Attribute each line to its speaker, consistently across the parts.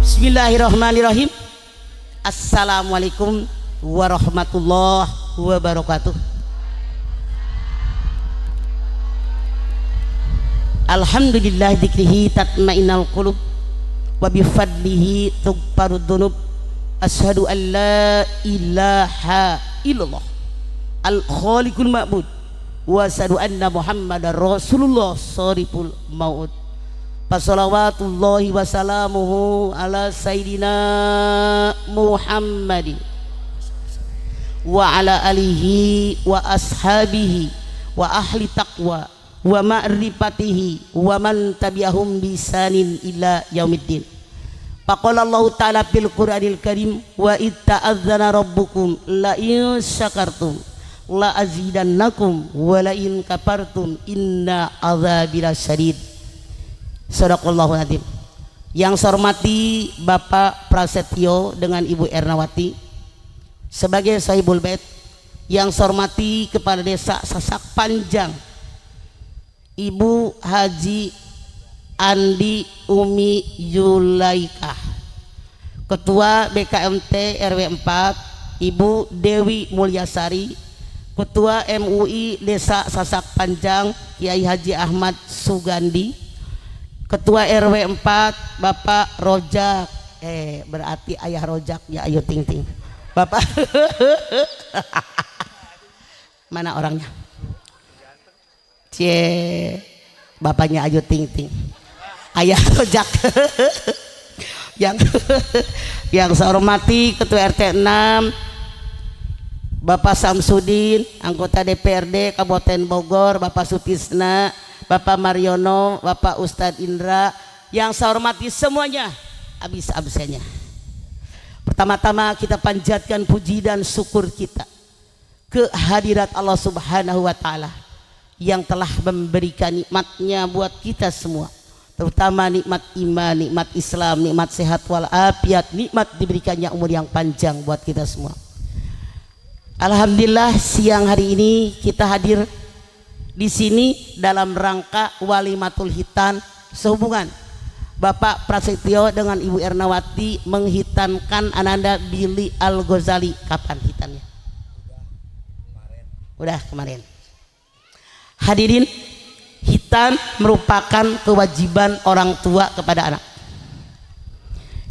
Speaker 1: Bismillahirrahmanirrahim. Assalamualaikum warahmatullahi wabarakatuh. Alhamdulillah dzikrihi tatmainnul qulub wa bi fadlihi tughfarud dzunub. Asyhadu an la ilaha illallah al khaliqul ma'bud wa asyhadu anna muhammadar rasulullah shariful maut. Fassalawatullahi wassalamuhu ala sayyidina Muhammadin wa ala alihi wa ashabihi wa ahli taqwa wa ma'rifatihi wa man tabi'ahum bisanin ila yaumiddin. Faqala Allah ta'ala fil Qur'anil Karim wa itta'adzana rabbukum la in syakartum la azidannakum wa la in kafartum inna adzabi lasyadid. Sadaqallahu azim. Yang saya hormati Bapak Prasetyo dengan Ibu Ernawati sebagai sahibul bait, yang saya hormati kepala desa Sasak Panjang Ibu Haji Andi Umi Yulaikah, Ketua BKMT RW 4 Ibu Dewi Mulyasari, Ketua MUI Desa Sasak Panjang Kiai Haji Ahmad Sugandi, Ketua RW 4 Bapak Rojak, berarti ayah Rojak ya, ayo ting ting Bapak mana orangnya? Cie, bapaknya ayo ting ting ayah Rojak. yang saya hormati Ketua RT 6 Bapak Samsudin, anggota DPRD Kabupaten Bogor Bapak Sutisna, Bapak Mariono, Bapak Ustadz Indra, yang saya hormati semuanya habis absennya. Pertama-tama kita panjatkan puji dan syukur kita ke hadirat Allah Subhanahu wa Ta'ala yang telah memberikan nikmatnya buat kita semua, terutama nikmat iman, nikmat Islam, nikmat sehat walafiat, nikmat diberikannya umur yang panjang buat kita semua. Alhamdulillah siang hari ini kita hadir di sini dalam rangka walimatul hitan sehubungan Bapak Prasetyo dengan Ibu Ernawati menghitankan Ananda Billy Al Ghazali. Kapan hitannya? Udah kemarin. Hadirin, hitan merupakan kewajiban orang tua kepada anak.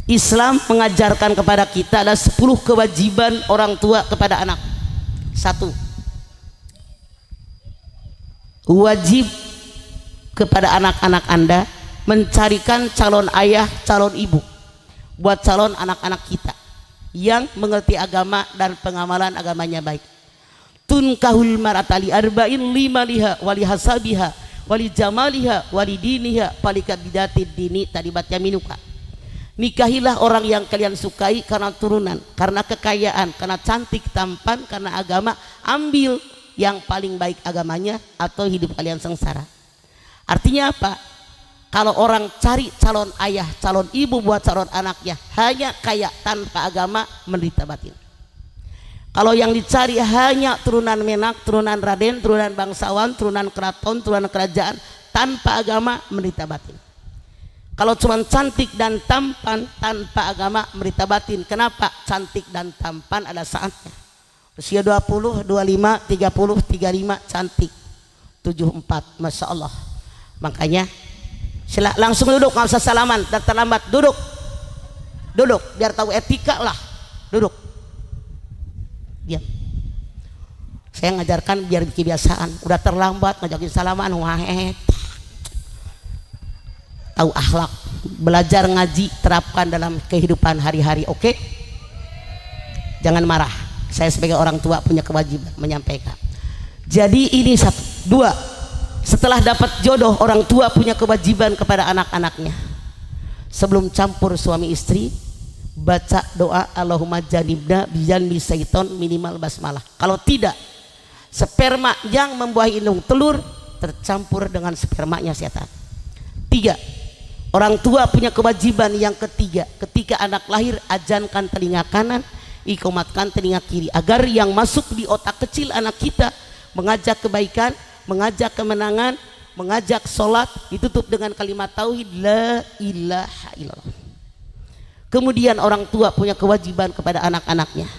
Speaker 1: Islam mengajarkan kepada kita ada 10 kewajiban orang tua kepada anak. 1, wajib kepada anak-anak Anda mencarikan calon ayah, calon ibu buat calon anak-anak kita yang mengerti agama dan pengamalan agamanya baik. Tunkahul mar'atali arba'in limaliha wali hasabiha wali jamaliha wali diniha palika bidatid dini tadibat yaminuka. Nikahilah orang yang kalian sukai karena turunan, karena kekayaan, karena cantik, tampan, karena agama. Ambil yang paling baik agamanya atau hidup kalian sengsara. Artinya apa? Kalau orang cari calon ayah, calon ibu buat calon anaknya hanya kaya tanpa agama, menderita batin. Kalau yang dicari hanya turunan Menak, turunan Raden, turunan bangsawan, turunan keraton, turunan kerajaan, tanpa agama, menderita batin. Kalau cuma cantik dan tampan tanpa agama, menderita batin. Kenapa? Cantik dan tampan ada saatnya. Usia 20, 25, 30, 35 cantik, 74 Masya Allah. Makanya langsung duduk, nggak usah salaman dan terlambat. Duduk biar tahu etika lah. Duduk, diam. Saya ngajarkan biar kebiasaan. Udah terlambat ngajakin salaman, wahe, tahu akhlak. Belajar ngaji terapkan dalam kehidupan hari-hari. Oke? Jangan marah. Saya sebagai orang tua punya kewajiban menyampaikan. Jadi ini 1, 2. Setelah dapat jodoh, orang tua punya kewajiban kepada anak-anaknya. Sebelum campur suami istri, baca doa Allahumma janibna bijanbi syaiton minimal basmalah. Kalau tidak, sperma yang membuahi indung telur tercampur dengan spermanya setan. 3. Orang tua punya kewajiban yang ketiga, ketika anak lahir ajankan telinga kanan, ikomatkan telinga kiri, agar yang masuk di otak kecil anak kita mengajak kebaikan, mengajak kemenangan, mengajak sholat, ditutup dengan kalimat tauhid la ilaha illallah. Kemudian orang tua punya kewajiban kepada anak-anaknya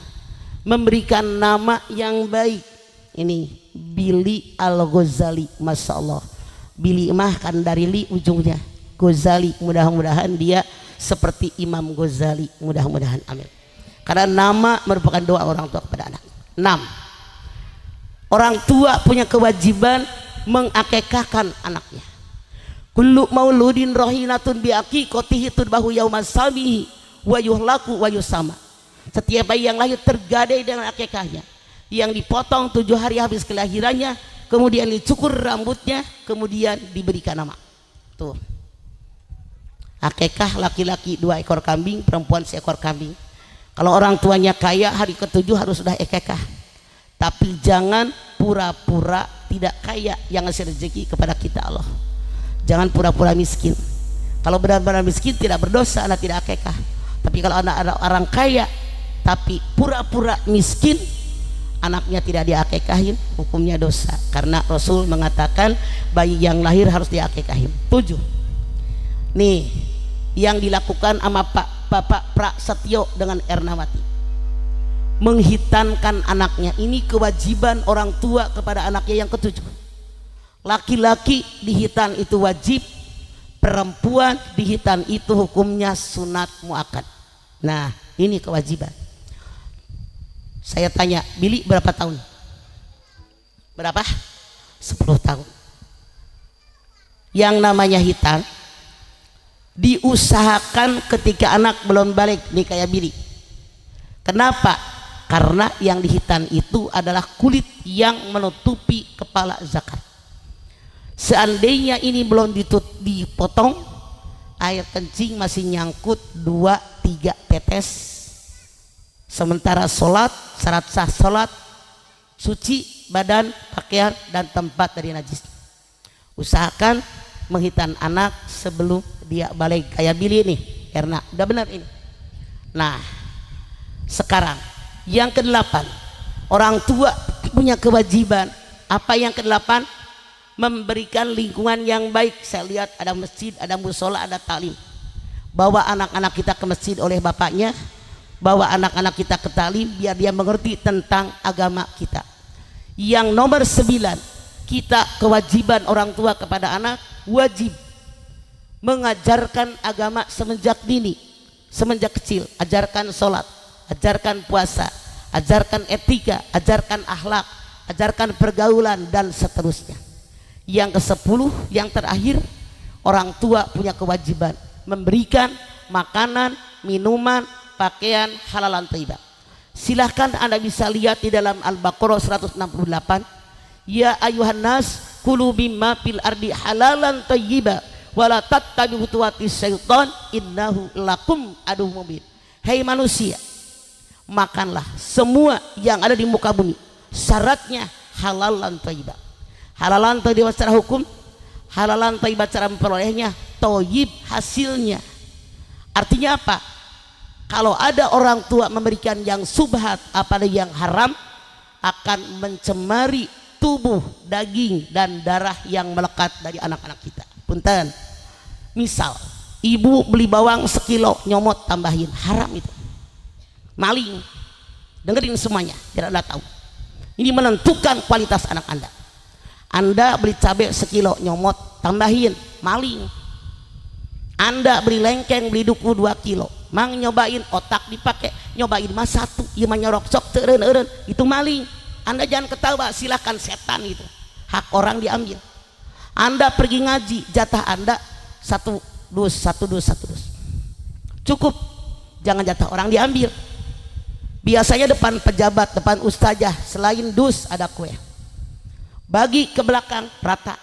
Speaker 1: memberikan nama yang baik. Ini Billy Al-Ghazali, Masya Allah. Billy mah kan dari li ujungnya, Ghazali, mudah-mudahan dia seperti Imam Ghazali, mudah-mudahan, amin. Karena nama merupakan doa orang tua kepada anak. 6. Orang tua punya kewajiban mengakekahkan anaknya. Kullu mauludin rohinatun biaqiqatihi tudbahu yaumas sabihi wa yuhlaku wa yusama. Setiap bayi yang lahir tergadai dengan akekahnya, yang dipotong 7 hari habis kelahirannya, kemudian dicukur rambutnya, kemudian diberikan nama. Tuh, akekah laki-laki 2 ekor kambing, perempuan 1 ekor kambing. Kalau orang tuanya kaya, hari ke-7 harus sudah akekah. Tapi jangan pura-pura tidak kaya yang ngasih rezeki kepada kita Allah. Jangan pura-pura miskin. Kalau benar-benar miskin tidak berdosa, anak tidak akekah. Tapi kalau anak orang kaya tapi pura-pura miskin, anaknya tidak diakekahin, hukumnya dosa. Karena Rasul mengatakan bayi yang lahir harus diakekahin. 7. Nih yang dilakukan sama Bapak Prasetyo dengan Ernawati, menghitankan anaknya. Ini kewajiban orang tua kepada anaknya yang ke-7. Laki-laki dihitan itu wajib, perempuan dihitan itu hukumnya sunat muakkad. Nah ini kewajiban. Saya tanya, Billy berapa tahun? Berapa? 10 tahun. Yang namanya hitan diusahakan ketika anak belum balik, nih kayak Billy. Kenapa? Karena yang dihitan itu adalah kulit yang menutupi kepala zakat. Seandainya ini belum dipotong, air kencing masih nyangkut 2-3 tetes. Sementara sholat, syarat sah sholat, suci badan, pakaian, dan tempat dari najis. Usahakan menghitan anak sebelum dia balik, kayak Billy nih, karena udah benar ini. Nah sekarang yang ke-8, orang tua punya kewajiban. Apa yang ke-8? Memberikan lingkungan yang baik. Saya lihat ada masjid, ada musola, ada taklim. Bawa anak-anak kita ke masjid oleh bapaknya, bawa anak-anak kita ke taklim biar dia mengerti tentang agama kita. Yang nomor 9, kita kewajiban orang tua kepada anak wajib mengajarkan agama semenjak dini, semenjak kecil. Ajarkan sholat, ajarkan puasa, ajarkan etika, ajarkan akhlak, ajarkan pergaulan, dan seterusnya. Yang ke-10, yang terakhir, orang tua punya kewajiban memberikan makanan, minuman, pakaian halalan thayyibah. Silahkan Anda bisa lihat di dalam Al-Baqarah 168, ya ayuhan nas kulu mimma fil ardi halalan thayyibah wala tattabi'u khutuwatis syaitan innahu lakum aduwwum mubin. Hei manusia, makanlah semua yang ada di muka bumi, syaratnya halalan thayyibah. Halalan thayyibah secara hukum, halalan thayyibah cara memperolehnya, thayyib hasilnya. Artinya apa? Kalau ada orang tua memberikan yang subhat, apalagi yang haram, akan mencemari tubuh, daging, dan darah yang melekat dari anak-anak kita. Punten, misal ibu beli bawang 1 kilo, nyomot tambahin, haram itu, maling. Dengerin semuanya biar Anda tahu. Ini menentukan kualitas anak Anda. Anda beli cabai 1 kilo, nyomot tambahin, maling. Anda beli lengkeng, beli duku 2 kilo, mang nyobain otak dipakai, nyobain mas 1, ieu mah nyorok sok teu eureun, itu maling. Anda jangan ketawa, silahkan setan itu, hak orang diambil. Anda pergi ngaji, jatah Anda 1 dus, cukup, jangan jatah orang diambil. Biasanya depan pejabat, depan ustazah, selain dus ada kue, bagi ke belakang rata.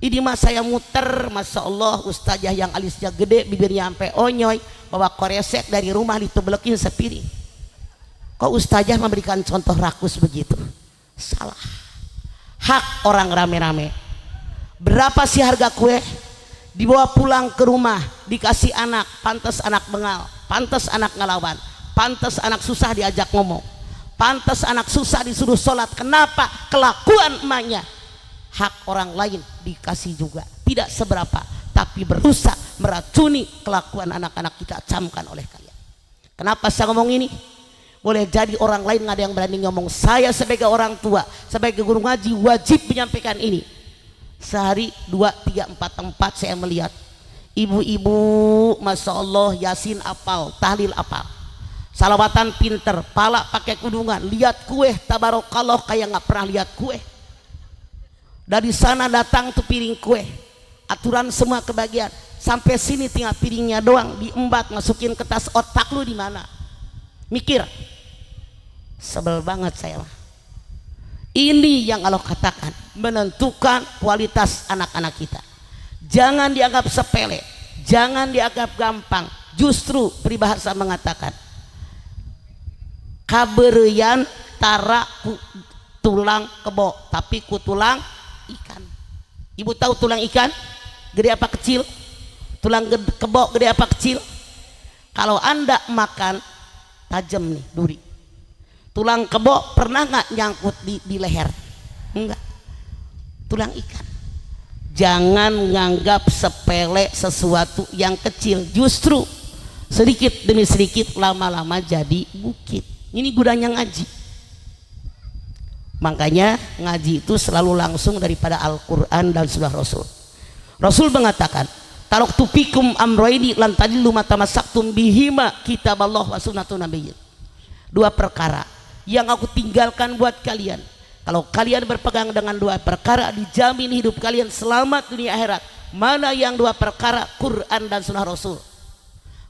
Speaker 1: Ini mah saya muter, masya Allah, ustazah yang alisnya gede, bibirnya sampai onyoy, bawa koresek dari rumah ditebelekin sepiring. Kok ustazah memberikan contoh rakus begitu? Salah. Hak orang rame-rame. Berapa sih harga kue? Dibawa pulang ke rumah, dikasih anak, pantas anak bengal, pantas anak ngelawan, pantas anak susah diajak ngomong, pantas anak susah disuruh sholat. Kenapa? Kelakuan emaknya. Hak orang lain dikasih juga, tidak seberapa, tapi berusaha meracuni kelakuan anak-anak kita, camkan oleh kalian. Kenapa saya ngomong ini? Boleh jadi orang lain nggak ada yang berani ngomong. Saya sebagai orang tua, sebagai guru ngaji wajib menyampaikan ini. Sehari 2, 3, 4 tempat saya melihat ibu-ibu, masya Allah, yasin apal, tahlil apal, salawatan pinter, pala pakai kudungan, lihat kue tabarokallah kayak nggak pernah lihat kue. Dari sana datang tuh piring kue, aturan semua kebagian, sampai sini tinggal piringnya doang, diembat masukin ke tas. Otak lu di mana? Mikir. Sebel banget saya. Ini yang Allah katakan menentukan kualitas anak-anak kita. Jangan dianggap sepele, jangan dianggap gampang. Justru peribahasa mengatakan kaberian tara ku tulang kebo, tapi ku tulang ikan. Ibu tahu tulang ikan gede apa kecil? Tulang kebo gede apa kecil? Kalau Anda makan tajam nih duri, tulang kebo pernah nggak nyangkut di leher? Enggak. Tulang ikan. Jangan nganggap sepele sesuatu yang kecil, justru sedikit demi sedikit lama-lama jadi bukit. Ini gunanya ngaji. Makanya ngaji itu selalu langsung daripada Al-Quran dan Sunnah Rasul. Rasul mengatakan, taraktu fikum amroini lan tadillu ma tamassaktum bihima kitaballah wa sunnatun nabiyyin. 2 perkara yang aku tinggalkan buat kalian. Kalau kalian berpegang dengan 2 perkara, dijamin hidup kalian selamat dunia akhirat. Mana yang 2 perkara? Quran dan Sunnah Rasul.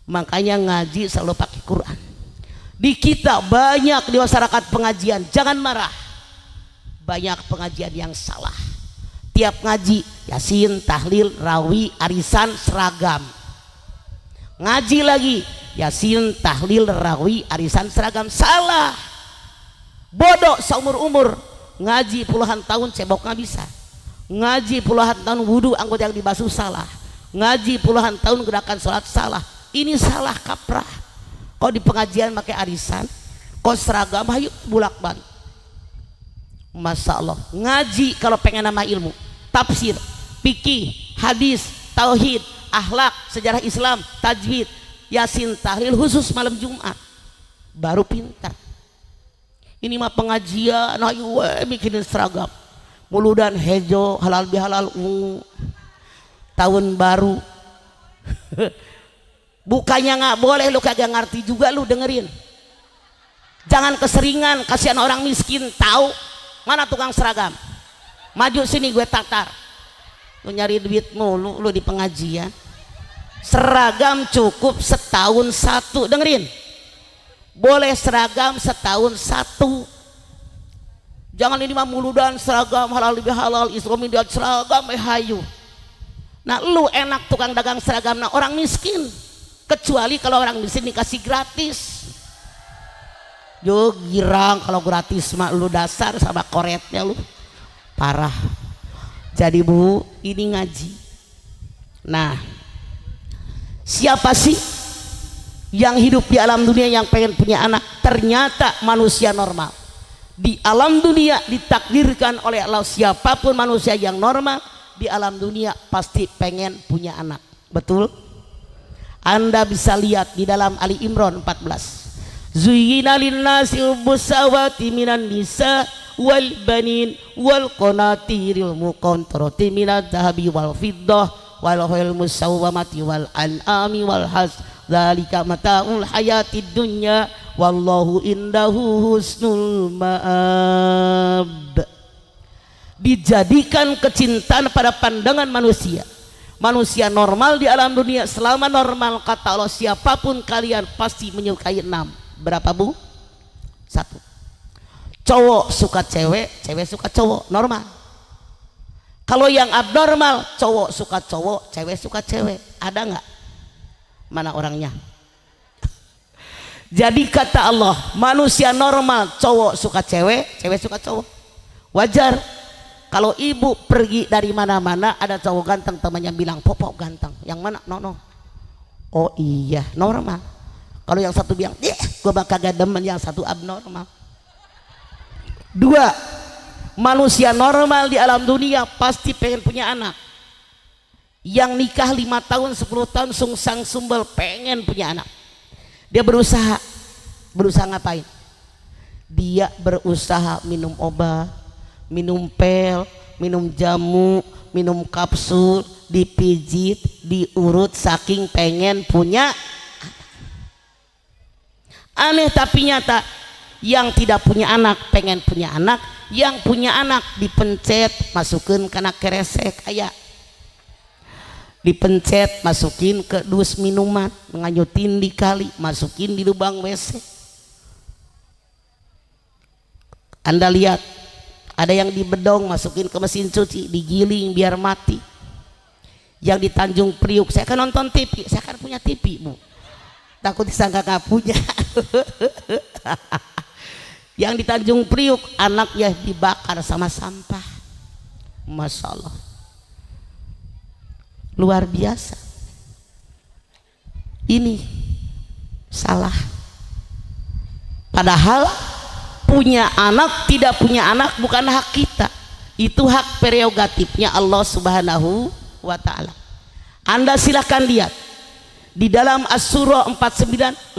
Speaker 1: Makanya ngaji selalu pakai Quran. Di kita banyak di masyarakat pengajian, jangan marah, banyak pengajian yang salah. Tiap ngaji yasin, tahlil, rawi, arisan seragam. Ngaji lagi yasin, tahlil, rawi, arisan seragam. Salah. Bodoh seumur umur. Ngaji puluhan tahun cebok nggak bisa. Ngaji puluhan tahun wudhu anggota yang dibasuh salah. Ngaji puluhan tahun gerakan sholat salah. Ini salah kaprah. Kok di pengajian pakai arisan, kok seragam, ayo bulak balik. Masya Allah. Ngaji kalau pengen nambah ilmu, tafsir, fikih, hadis, tauhid, akhlak, sejarah Islam, tajwid, yasin, tahlil khusus malam Jumat, baru pintar. Ini mah pengajian, ayo bikinin seragam, muludan hejo, halal bihalal, tahun baru. Bukannya nggak boleh, lu kagak ngerti juga, lu dengerin. Jangan keseringan, kasihan orang miskin. Tahu mana tukang seragam? Maju sini gue tatar. Lu nyari duitmu, lu di pengajian. Seragam cukup setahun 1, dengerin. Boleh seragam setahun 1. Jangan ini mah muludan seragam halal lebih halal, Islami dia seragam hayu. Nah lu enak tukang dagang seragam, nah orang miskin. Kecuali kalau orang miskin dikasih gratis. Yo girang kalau gratis mah lu dasar sama koretnya lu. Parah. Jadi Bu, ini ngaji. Nah, siapa sih yang hidup di alam dunia yang pengen punya anak? Ternyata manusia normal. Di alam dunia ditakdirkan oleh Allah, siapapun manusia yang normal di alam dunia pasti pengen punya anak. Betul? Anda bisa lihat di dalam Ali Imran 14. Zuyyina linnasi hubbus-shahawati minan nisa wal banin wal qanatiril muqantarati minadh dhahabi wal fiddah wal khayl musawwamati wal an'ami wal has dzalika mata'ul hayatid dunya wallahu indahu husnul ma'ab. Dijadikan kecintaan pada pandangan manusia. Manusia normal di alam dunia selama normal, kata Allah, siapapun kalian pasti menyukai 6. Berapa Bu? 1. Cowok suka cewek, cewek suka cowok, normal. Kalau yang abnormal, cowok suka cowok, cewek suka cewek. Ada nggak? Mana orangnya? Jadi kata Allah, manusia normal, cowok suka cewek, cewek suka cowok. Wajar. Kalau ibu pergi dari mana-mana ada cowok ganteng, temannya bilang popok ganteng. Yang mana? No. Oh iya, normal. Kalau yang satu bilang, gue bakal gak demen, yang satu abnormal. 2. Manusia normal di alam dunia pasti pengen punya anak. yang nikah 5 tahun 10 tahun sungsang sumbel pengen punya anak, dia berusaha ngapain? Dia berusaha minum obat, minum pil, minum jamu, minum kapsul, dipijit, diurut, saking pengen punya. Aneh tapi nyata, yang tidak punya anak pengen punya anak, yang punya anak dipencet masukin kena keresek kayak dipencet masukin ke dus minuman, nganyutin di kali, masukin di lubang WC. Anda lihat ada yang di bedong masukin ke mesin cuci, digiling biar mati. Yang di Tanjung Priuk, saya kan nonton TV, saya kan punya TV Bu, takut disangka nggak punya. Yang di Tanjung Priuk anaknya dibakar sama sampah. Masya Allah, luar biasa. Ini salah. Padahal punya anak tidak punya anak bukan hak kita, itu hak prerogatifnya Allah Subhanahu wa Ta'ala. Anda silahkan lihat di dalam As-Surah 49:50,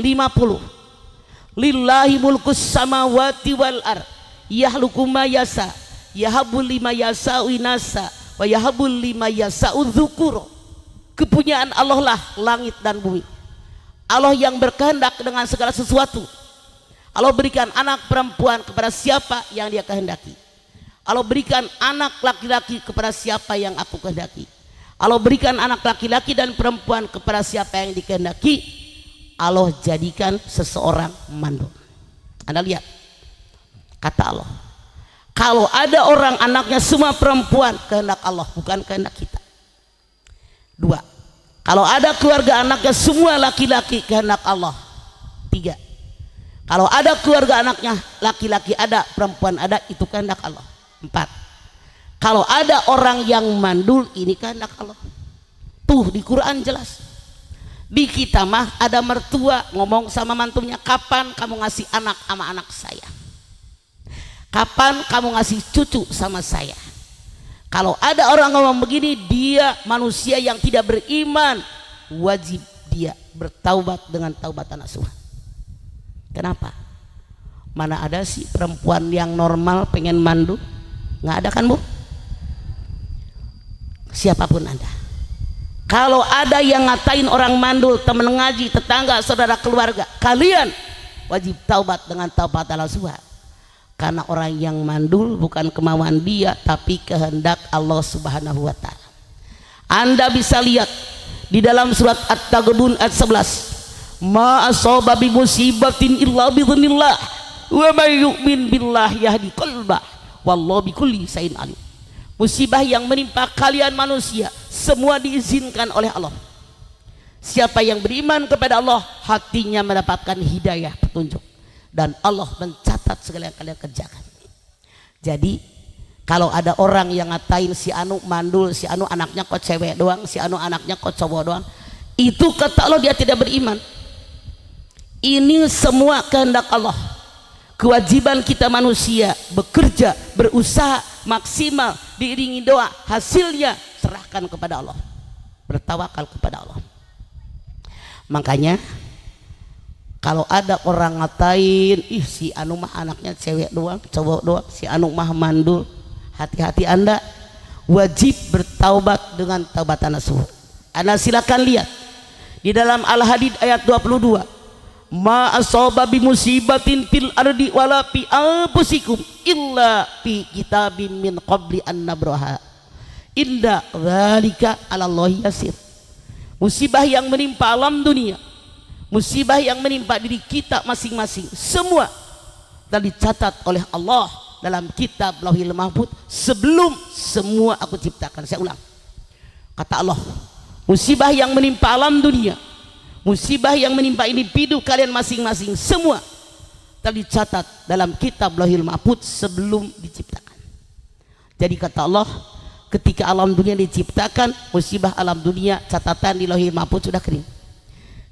Speaker 1: lillahi mulkus samawati wal ar yahluku ma yasa yahabul lima yasa inasa wa yahabul lima yasa dzukura. Kepunyaan Allah lah langit dan bumi. Allah yang berkehendak dengan segala sesuatu. Allah berikan anak perempuan kepada siapa yang dia kehendaki. Allah berikan anak laki-laki kepada siapa yang aku kehendaki. Allah berikan anak laki-laki dan perempuan kepada siapa yang dikehendaki. Allah jadikan seseorang mandul. Anda lihat kata Allah, kalau ada orang anaknya semua perempuan, kehendak Allah bukan kehendak kita. 2, kalau ada keluarga anaknya semua laki-laki, kehendak Allah. 3, kalau ada keluarga anaknya laki-laki ada, perempuan ada, itu kehendak Allah. 4, kalau ada orang yang mandul, ini kehendak Allah. Tuh di Quran jelas. Di kita mah ada mertua ngomong sama mantunya, kapan kamu ngasih anak sama anak saya, kapan kamu ngasih cucu sama saya. Kalau ada orang ngomong begini, dia manusia yang tidak beriman, wajib dia bertaubat dengan taubatan nasuha. Kenapa? Mana ada sih perempuan yang normal pengen mandul? Nggak ada kan Bu? Siapapun Anda, kalau ada yang ngatain orang mandul, teman ngaji, tetangga, saudara, keluarga, kalian wajib taubat dengan taubatan nasuha. Karena orang yang mandul bukan kemauan dia, tapi kehendak Allah Subhanahu wa Ta'ala. Anda bisa lihat di dalam surat At-Taghabun ayat 11, ma asaba bi musibatin illa bi dhanillah wa may yu'min billah yahdi qalbah wallahu bikulli syai'in alim. Musibah yang menimpa kalian manusia semua diizinkan oleh Allah. Siapa yang beriman kepada Allah, hatinya mendapatkan hidayah, petunjuk, dan Allah mencatat segala yang kalian kerjakan. Jadi kalau ada orang yang ngatain si anu mandul, si anu anaknya kok cewek doang, si anu anaknya kok cowok doang, itu kata Allah dia tidak beriman. Ini semua kehendak Allah. Kewajiban kita manusia bekerja, berusaha maksimal, diiringi doa, hasilnya serahkan kepada Allah, bertawakal kepada Allah. Makanya kalau ada orang ngatain, ih si anu mah anaknya cewek doang, cowok doang, si anu mah mandul, hati-hati Anda, wajib bertaubat dengan taubatan nasuha. Anda silakan lihat di dalam Al-Hadid ayat 22, ma asaba bi musibatin fil ardi wala fi anfusikum illa fi kitabim min qabli an nabraha inda dzalika 'alallahi yasir. Musibah yang menimpa alam dunia, musibah yang menimpa diri kita masing-masing, semua telah dicatat oleh Allah dalam kitab Lauhil Mahfuz sebelum semua aku ciptakan. Saya ulang, kata Allah, musibah yang menimpa alam dunia, musibah yang menimpa individu kalian masing-masing, semua telah dicatat dalam kitab Lauhil Mahfuz sebelum diciptakan. Jadi kata Allah, ketika alam dunia diciptakan, musibah alam dunia, catatan di Lauhil Mahfuz sudah kering.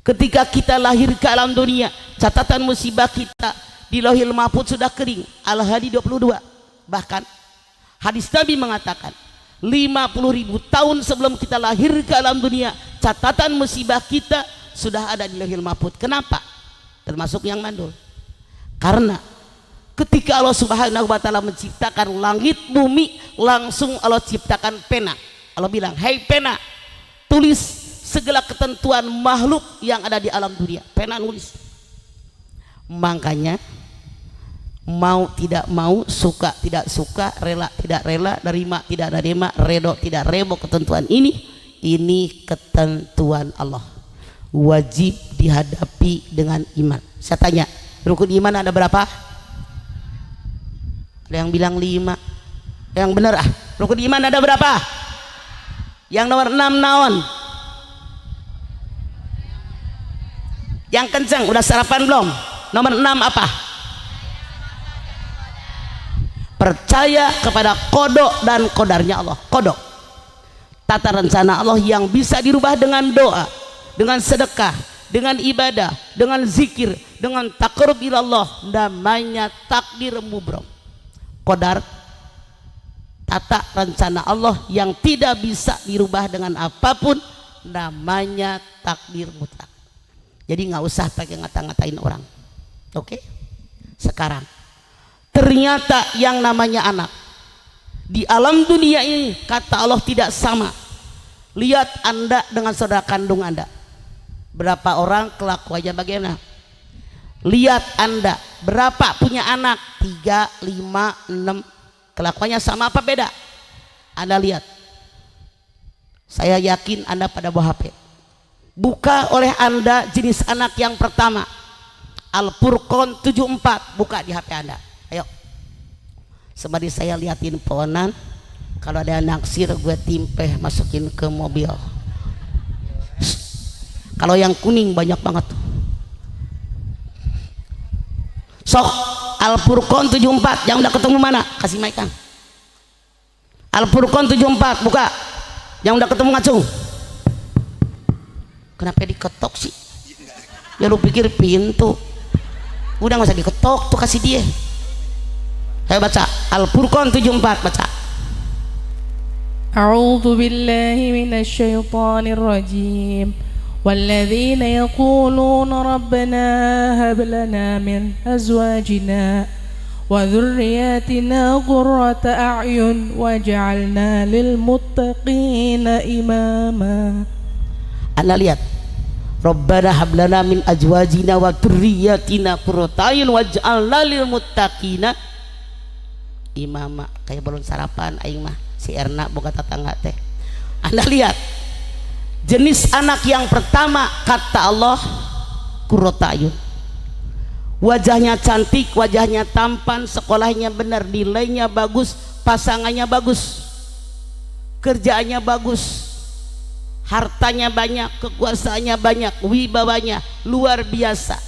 Speaker 1: Ketika kita lahir ke alam dunia, catatan musibah kita di Lauhil Mahfuz sudah kering. Al-Hadid 22. Bahkan hadis Nabi mengatakan, 50.000 tahun sebelum kita lahir ke alam dunia, catatan musibah kita sudah ada di Lauhul Mahfuz. Kenapa? Termasuk yang mandul. Karena ketika Allah Subhanahu wa taala menciptakan langit bumi, langsung Allah ciptakan pena. Allah bilang, "Hai pena, tulis segala ketentuan makhluk yang ada di alam dunia." Pena nulis. Makanya mau tidak mau, suka tidak suka, rela tidak rela, nerima tidak nerima, redo tidak rebo, ketentuan ini ketentuan Allah, wajib dihadapi dengan iman. Saya tanya, rukun iman ada berapa? Ada yang bilang 5. Yang benar rukun iman ada berapa? Yang nomor 6 naon? Yang kencang, udah sarapan belum? Nomor 6 apa? Percaya kepada qada dan qadarnya Allah. Qada, tata rencana Allah yang bisa dirubah dengan doa, dengan sedekah, dengan ibadah, dengan zikir, dengan taqarrub ilallah, namanya takdir mubram. Qadar, tata rencana Allah yang tidak bisa dirubah dengan apapun, namanya takdir mutlak. Jadi nggak usah pakai ngata-ngatain orang. Oke? Sekarang ternyata yang namanya anak di alam dunia ini, kata Allah, tidak sama. Lihat Anda dengan saudara kandung Anda, berapa orang kelakuannya bagaimana? Lihat Anda berapa punya anak, 3, 5, 6, kelakuannya sama apa beda? Anda lihat. Saya yakin Anda pada bawa HP. Buka oleh Anda jenis anak yang pertama, Al-Furqan 74, buka di HP Anda. Ayo, sembari saya liatin pohonan, kalau ada yang naksir gue timpeh masukin ke mobil. Kalau yang kuning banyak banget. Sok Al-Furqan 74, yang udah ketemu mana? Kasih mic kan. Al-Furqan 74, buka. Yang udah ketemu ngacung. Kenapa diketok sih? Ya lu pikir pintu. Udah nggak usah diketok tuh, kasih dia. Saya baca Al-Furqan 74, baca.
Speaker 2: A'udzu billahi minasy syaithanir rajim. Walladzina yaquluna rabbana hab lana min azwajina wa dhurriyyatina qurrata a'yun waj'alna lil muttaqina imama.
Speaker 1: Anda lihat, Rabbana hab lana min azwajina wa dhurriyyatina qurrata a'yun waj'alna lil muttaqina imama. Kayak belum sarapan aing mah si Erna boga tetangga teh. Anda lihat jenis anak yang pertama, kata Allah, qurrata a'yun. Wajahnya cantik, wajahnya tampan, sekolahnya benar, nilainya bagus, pasangannya bagus, kerjaannya bagus, hartanya banyak, kekuasaannya banyak, wibawanya luar biasa.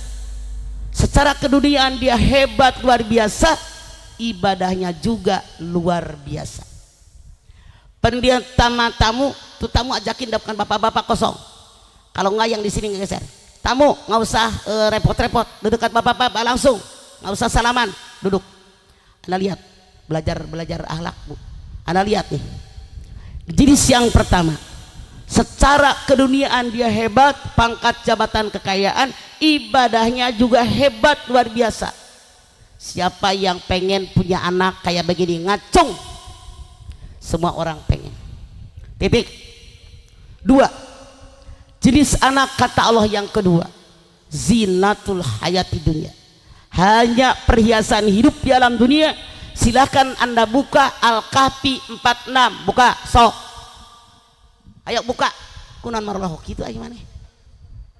Speaker 1: Secara keduniaan dia hebat luar biasa, ibadahnya juga luar biasa. Pendiam tamu, tuh tamu ajakin depan bapak-bapak kosong. Kalau enggak yang di sini ngegeser. Tamu nggak usah repot-repot, duduk dekat bapak-bapak langsung, nggak usah salaman, duduk. Anda lihat, belajar akhlak bu. Anda lihat nih, jenis yang pertama, secara keduniaan dia hebat, pangkat jabatan kekayaan, ibadahnya juga hebat luar biasa. Siapa yang pengen punya anak kayak begini? Ngacung, semua orang pengen. Titik. 2, jenis anak kata Allah yang kedua, zinatul hayati dunia, hanya perhiasan hidup di alam dunia. Silahkan Anda buka Al-Kahfi 46, buka sok. Ayo buka. Kunan marlohok itu aja mana?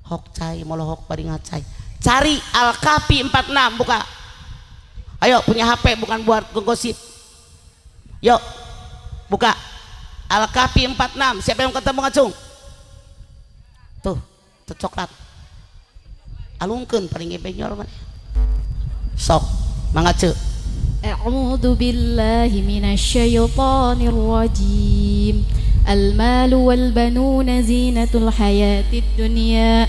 Speaker 1: Hok cai molohok paringat cai. Cari Al-Kahfi 46, buka. Ayo, punya HP bukan buat gosip. Yuk buka Al-Kahfi 46. Siapa yang ketemu ngacung? Tuh coklat alungkeun paling ngebenyol mana sok mangace.
Speaker 3: A'udzu billahi minasy syaithanir rajim. Al-malu wal banuna zinatul hayatid dunya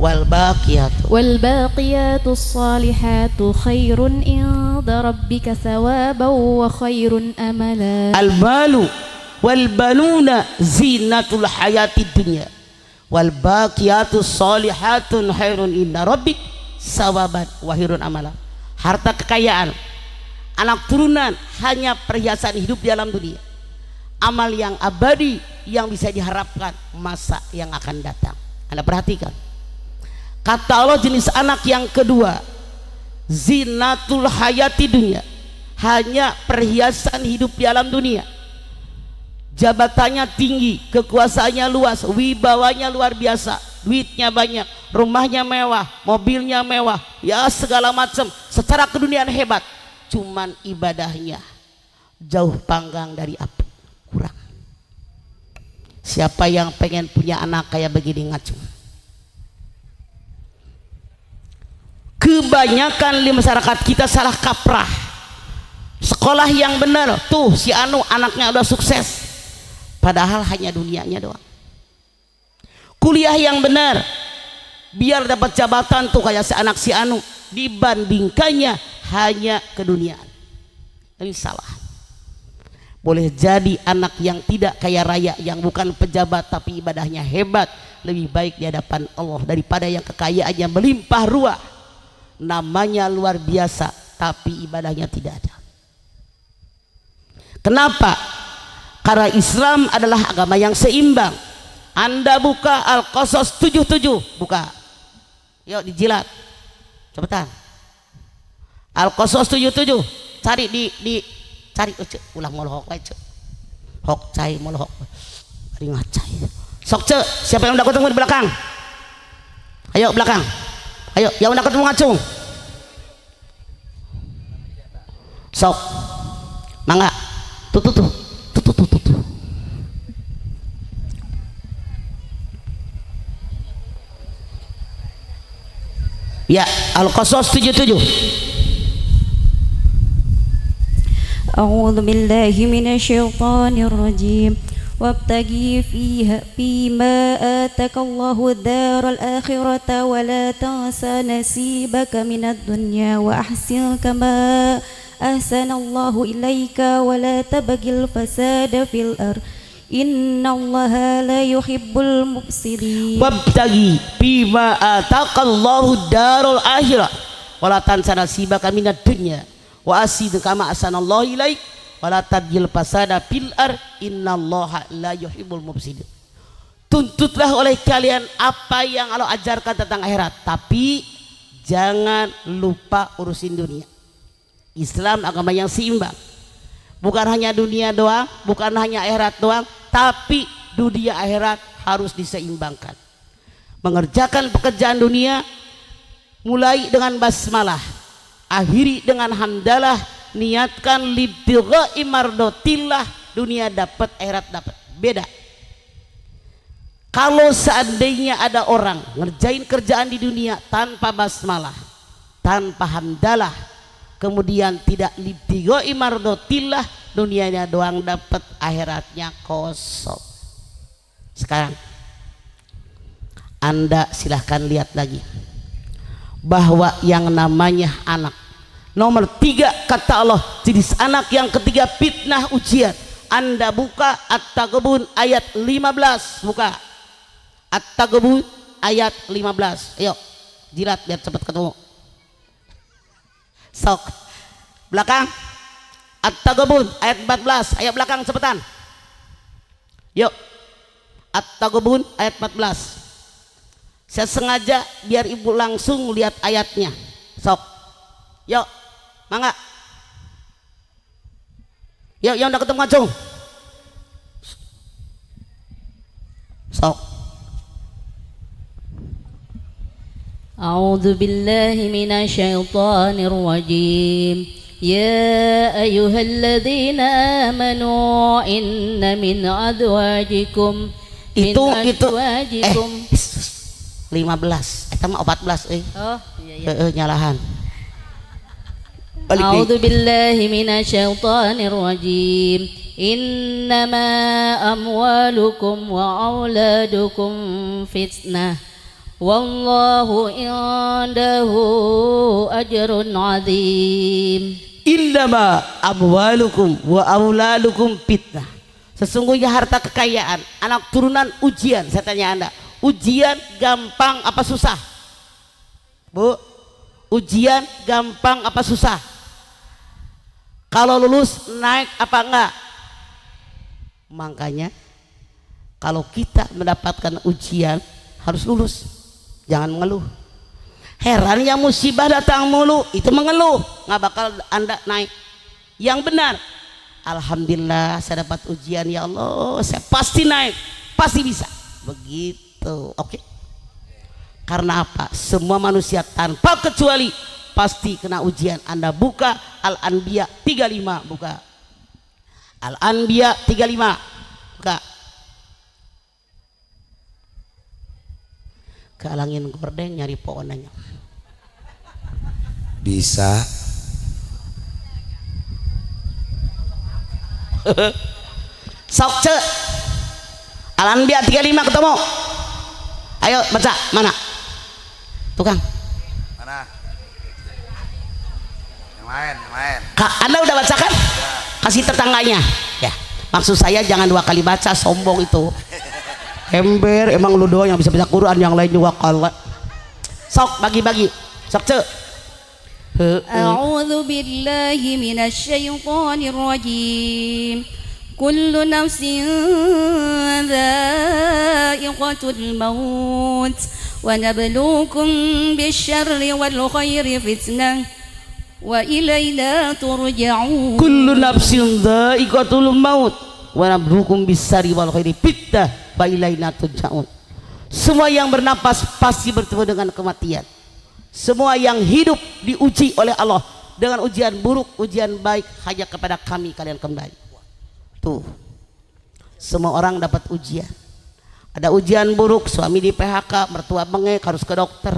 Speaker 3: wal baqiyatus salihatu khairun عند ربك ثوابا وخير أملا.
Speaker 1: Al-malu wal banuna zinatul hayatid dunya wal baqiyatus solihatun khairun inda rabbik sawaban wa khairun amala. Harta kekayaan, anak turunan hanya perhiasan hidup di alam dunia. Amal yang abadi yang bisa diharapkan masa yang akan datang. Anda perhatikan. Kata Allah jenis anak yang kedua, zinatul hayati dunia, hanya perhiasan hidup di alam dunia. Jabatannya tinggi, kekuasaannya luas, wibawanya luar biasa, duitnya banyak, rumahnya mewah, mobilnya mewah, ya segala macam, secara keduniaan hebat. Cuman ibadahnya jauh panggang dari api, kurang. Siapa yang pengen punya anak kayak begini ngacu? Kebanyakan di masyarakat kita salah kaprah. Sekolah yang benar, tuh si Anu anaknya udah sukses, padahal hanya dunianya doang. Kuliah yang benar, biar dapat jabatan tuh kayak si anak si Anu, dibandingkannya hanya keduniaan. Ini salah. Boleh jadi anak yang tidak kaya raya, yang bukan pejabat tapi ibadahnya hebat, lebih baik di hadapan Allah daripada yang kekayaannya melimpah ruah, namanya luar biasa tapi ibadahnya tidak ada. Kenapa? Karena Islam adalah agama yang seimbang. Anda buka Al-Qasas 77, buka, yuk dijilat cepetan. Al-Qasas 77, cari di cari ulah molohok wae cek, hok cai molohok ari ngacai sok cek. Siapa yang udah ketemu di belakang, ayo belakang, ayo yang udah ketemu ngacung sok mangga tuh ya. Al-Qasas 77.
Speaker 3: أعوذ بالله من الشيطان الرجيم وابتغي فيما آتاك الله الدار الآخرة ولا تنس نصيبك من الدنيا وأحسن كما أحسن الله إليك ولا تبغ الفساد في الأرض إن الله لا يحب المفسدين.
Speaker 1: Wabtagi bima ataqallahu darul akhirah wala tansa nasibaka minad dunya wa asid kama asanallahu ilaik wala tabgil fasada fil ar innallaha la yuhibbul mufsidin. Tuntutlah oleh kalian apa yang Allah ajarkan tentang akhirat, tapi jangan lupa urusin dunia. Islam agama yang seimbang, bukan hanya dunia doang, bukan hanya akhirat doang, tapi dunia akhirat harus diseimbangkan. Mengerjakan pekerjaan dunia mulai dengan basmalah, akhiri dengan hamdalah, niatkan libtigha'i mardotillah. Dunia dapat, akhirat dapat, beda. Kalau seandainya ada orang ngerjain kerjaan di dunia tanpa basmalah, tanpa hamdalah, kemudian tidak libtigha'i mardotillah, dunianya doang dapat, akhiratnya kosong. Sekarang Anda silahkan lihat lagi bahwa yang namanya anak nomor 3 kata Allah, jenis anak yang ketiga fitnah ujian. Anda buka At-Taghabun ayat 15, buka At-Taghabun ayat 15, ayo jilat biar cepat ketemu. Sok belakang At-Taghabun ayat 14, ayo belakang cepetan, yuk At-Taghabun ayat 14. Saya sengaja biar ibu langsung lihat ayatnya, sok yuk mangga, yuk yang udah ketemu ngacung sok.
Speaker 3: أعوذ بالله من الشيطان الرجيم يا أيها الذين آمنوا إن من أزواجكم
Speaker 1: itu 15 sama 14
Speaker 3: oh iya.
Speaker 1: Nyalahan.
Speaker 3: أعوذ بالله من الشيطان الرجيم إنما أموالكم وأولادكم فتنة والله عنده أجر عظيم.
Speaker 1: Innama amwalukum wa auladukum fitnah. Sesungguhnya harta kekayaan, anak turunan ujian. Saya tanya Anda, ujian gampang apa susah? Bu, ujian gampang apa susah? Kalau lulus naik apa enggak? Makanya kalau kita mendapatkan ujian harus lulus, jangan mengeluh. Heran yang musibah datang mulu itu mengeluh, nggak bakal Anda naik. Yang benar, alhamdulillah saya dapat ujian, ya Allah saya pasti naik, pasti bisa, begitu. Oke. Karena apa? Semua manusia tanpa kecuali pasti kena ujian. Anda buka Al-Anbiya 35, buka Al-Anbiya 35, buka. Kealangin gordeng nyari pohonannya.
Speaker 4: Bisa.
Speaker 1: Sok ce. Al-Anbiya 35 ketemu. Ayo baca, mana? Tukang.
Speaker 4: Mana? Yang lain, yang lain.
Speaker 1: Anda udah baca kan? Kasih tetangganya. Ya. Maksud saya jangan 2 kali baca, sombong itu. Ember, emang lu doang yang bisa baca Quran, yang lain juga kalah. Sok bagi-bagi. Sok ce.
Speaker 3: أعوذ بالله من الشيطان الرجيم كل نفس ذائقة الموت ونبلوكم بالشر والخير فتنة وإلينا ترجعون
Speaker 1: كل نفس ذائقة الموت ونبلوكم بالشر والخير فتنة وإلينا ترجعون. Semua yang bernapas pasti bertemu dengan kematian. Semua yang hidup diuji oleh Allah dengan ujian buruk, ujian baik, hanya kepada kami kalian kembali. Tuh, semua orang dapat ujian. Ada ujian buruk, suami di PHK, mertua bengek harus ke dokter.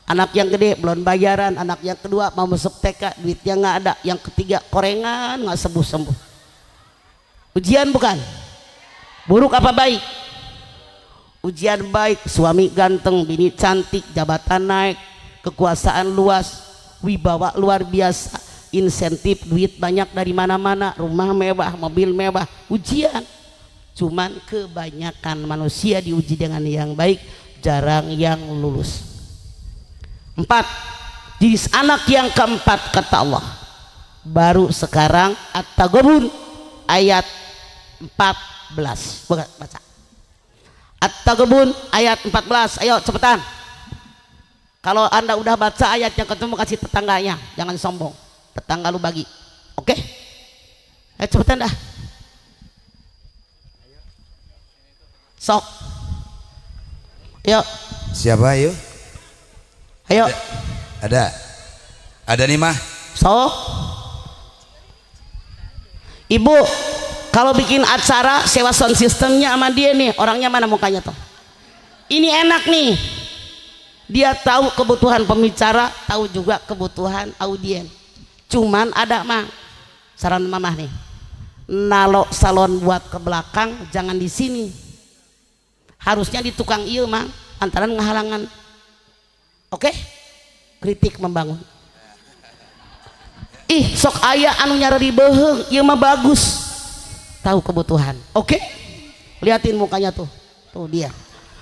Speaker 1: Anak yang gede belum bayaran, anak yang kedua mau masuk TK duitnya nggak ada, yang ketiga korengan nggak sembuh-sembuh. Ujian bukan? Buruk apa baik? Ujian baik, suami ganteng, bini cantik, jabatan naik, kekuasaan luas, wibawa luar biasa, insentif, duit banyak dari mana-mana, rumah mewah, mobil mewah. Ujian. Cuman kebanyakan manusia diuji dengan yang baik, jarang yang lulus. 4. Jenis anak yang keempat kata Allah, baru sekarang At-Taghabun ayat 14. Baca At-Taghabun ayat 14. Ayo cepetan. Kalau Anda udah baca ayat yang ketemu kasih tetangganya, jangan sombong. Tetangga lu bagi. Oke? Ayo cepetan dah. Sok. Ayo.
Speaker 4: Siapa ayo?
Speaker 1: Ayo.
Speaker 4: Ada. Ada nih mah.
Speaker 1: Sok. Ibu, kalau bikin acara sewa sound systemnya sama dia nih, orangnya mana mukanya tuh? Ini enak nih. Dia tahu kebutuhan pembicara, tahu juga kebutuhan audien. Cuman ada mah, saran mamah nih, nalo salon buat ke belakang, jangan di sini. Harusnya di tukang ieu mah, antaran ngehalangan. Oke? Kritik membangun. Ih, sok aya anu nyari beheung, ieu mah bagus. Tahu kebutuhan. Oke? Liatin mukanya tuh. Tuh dia.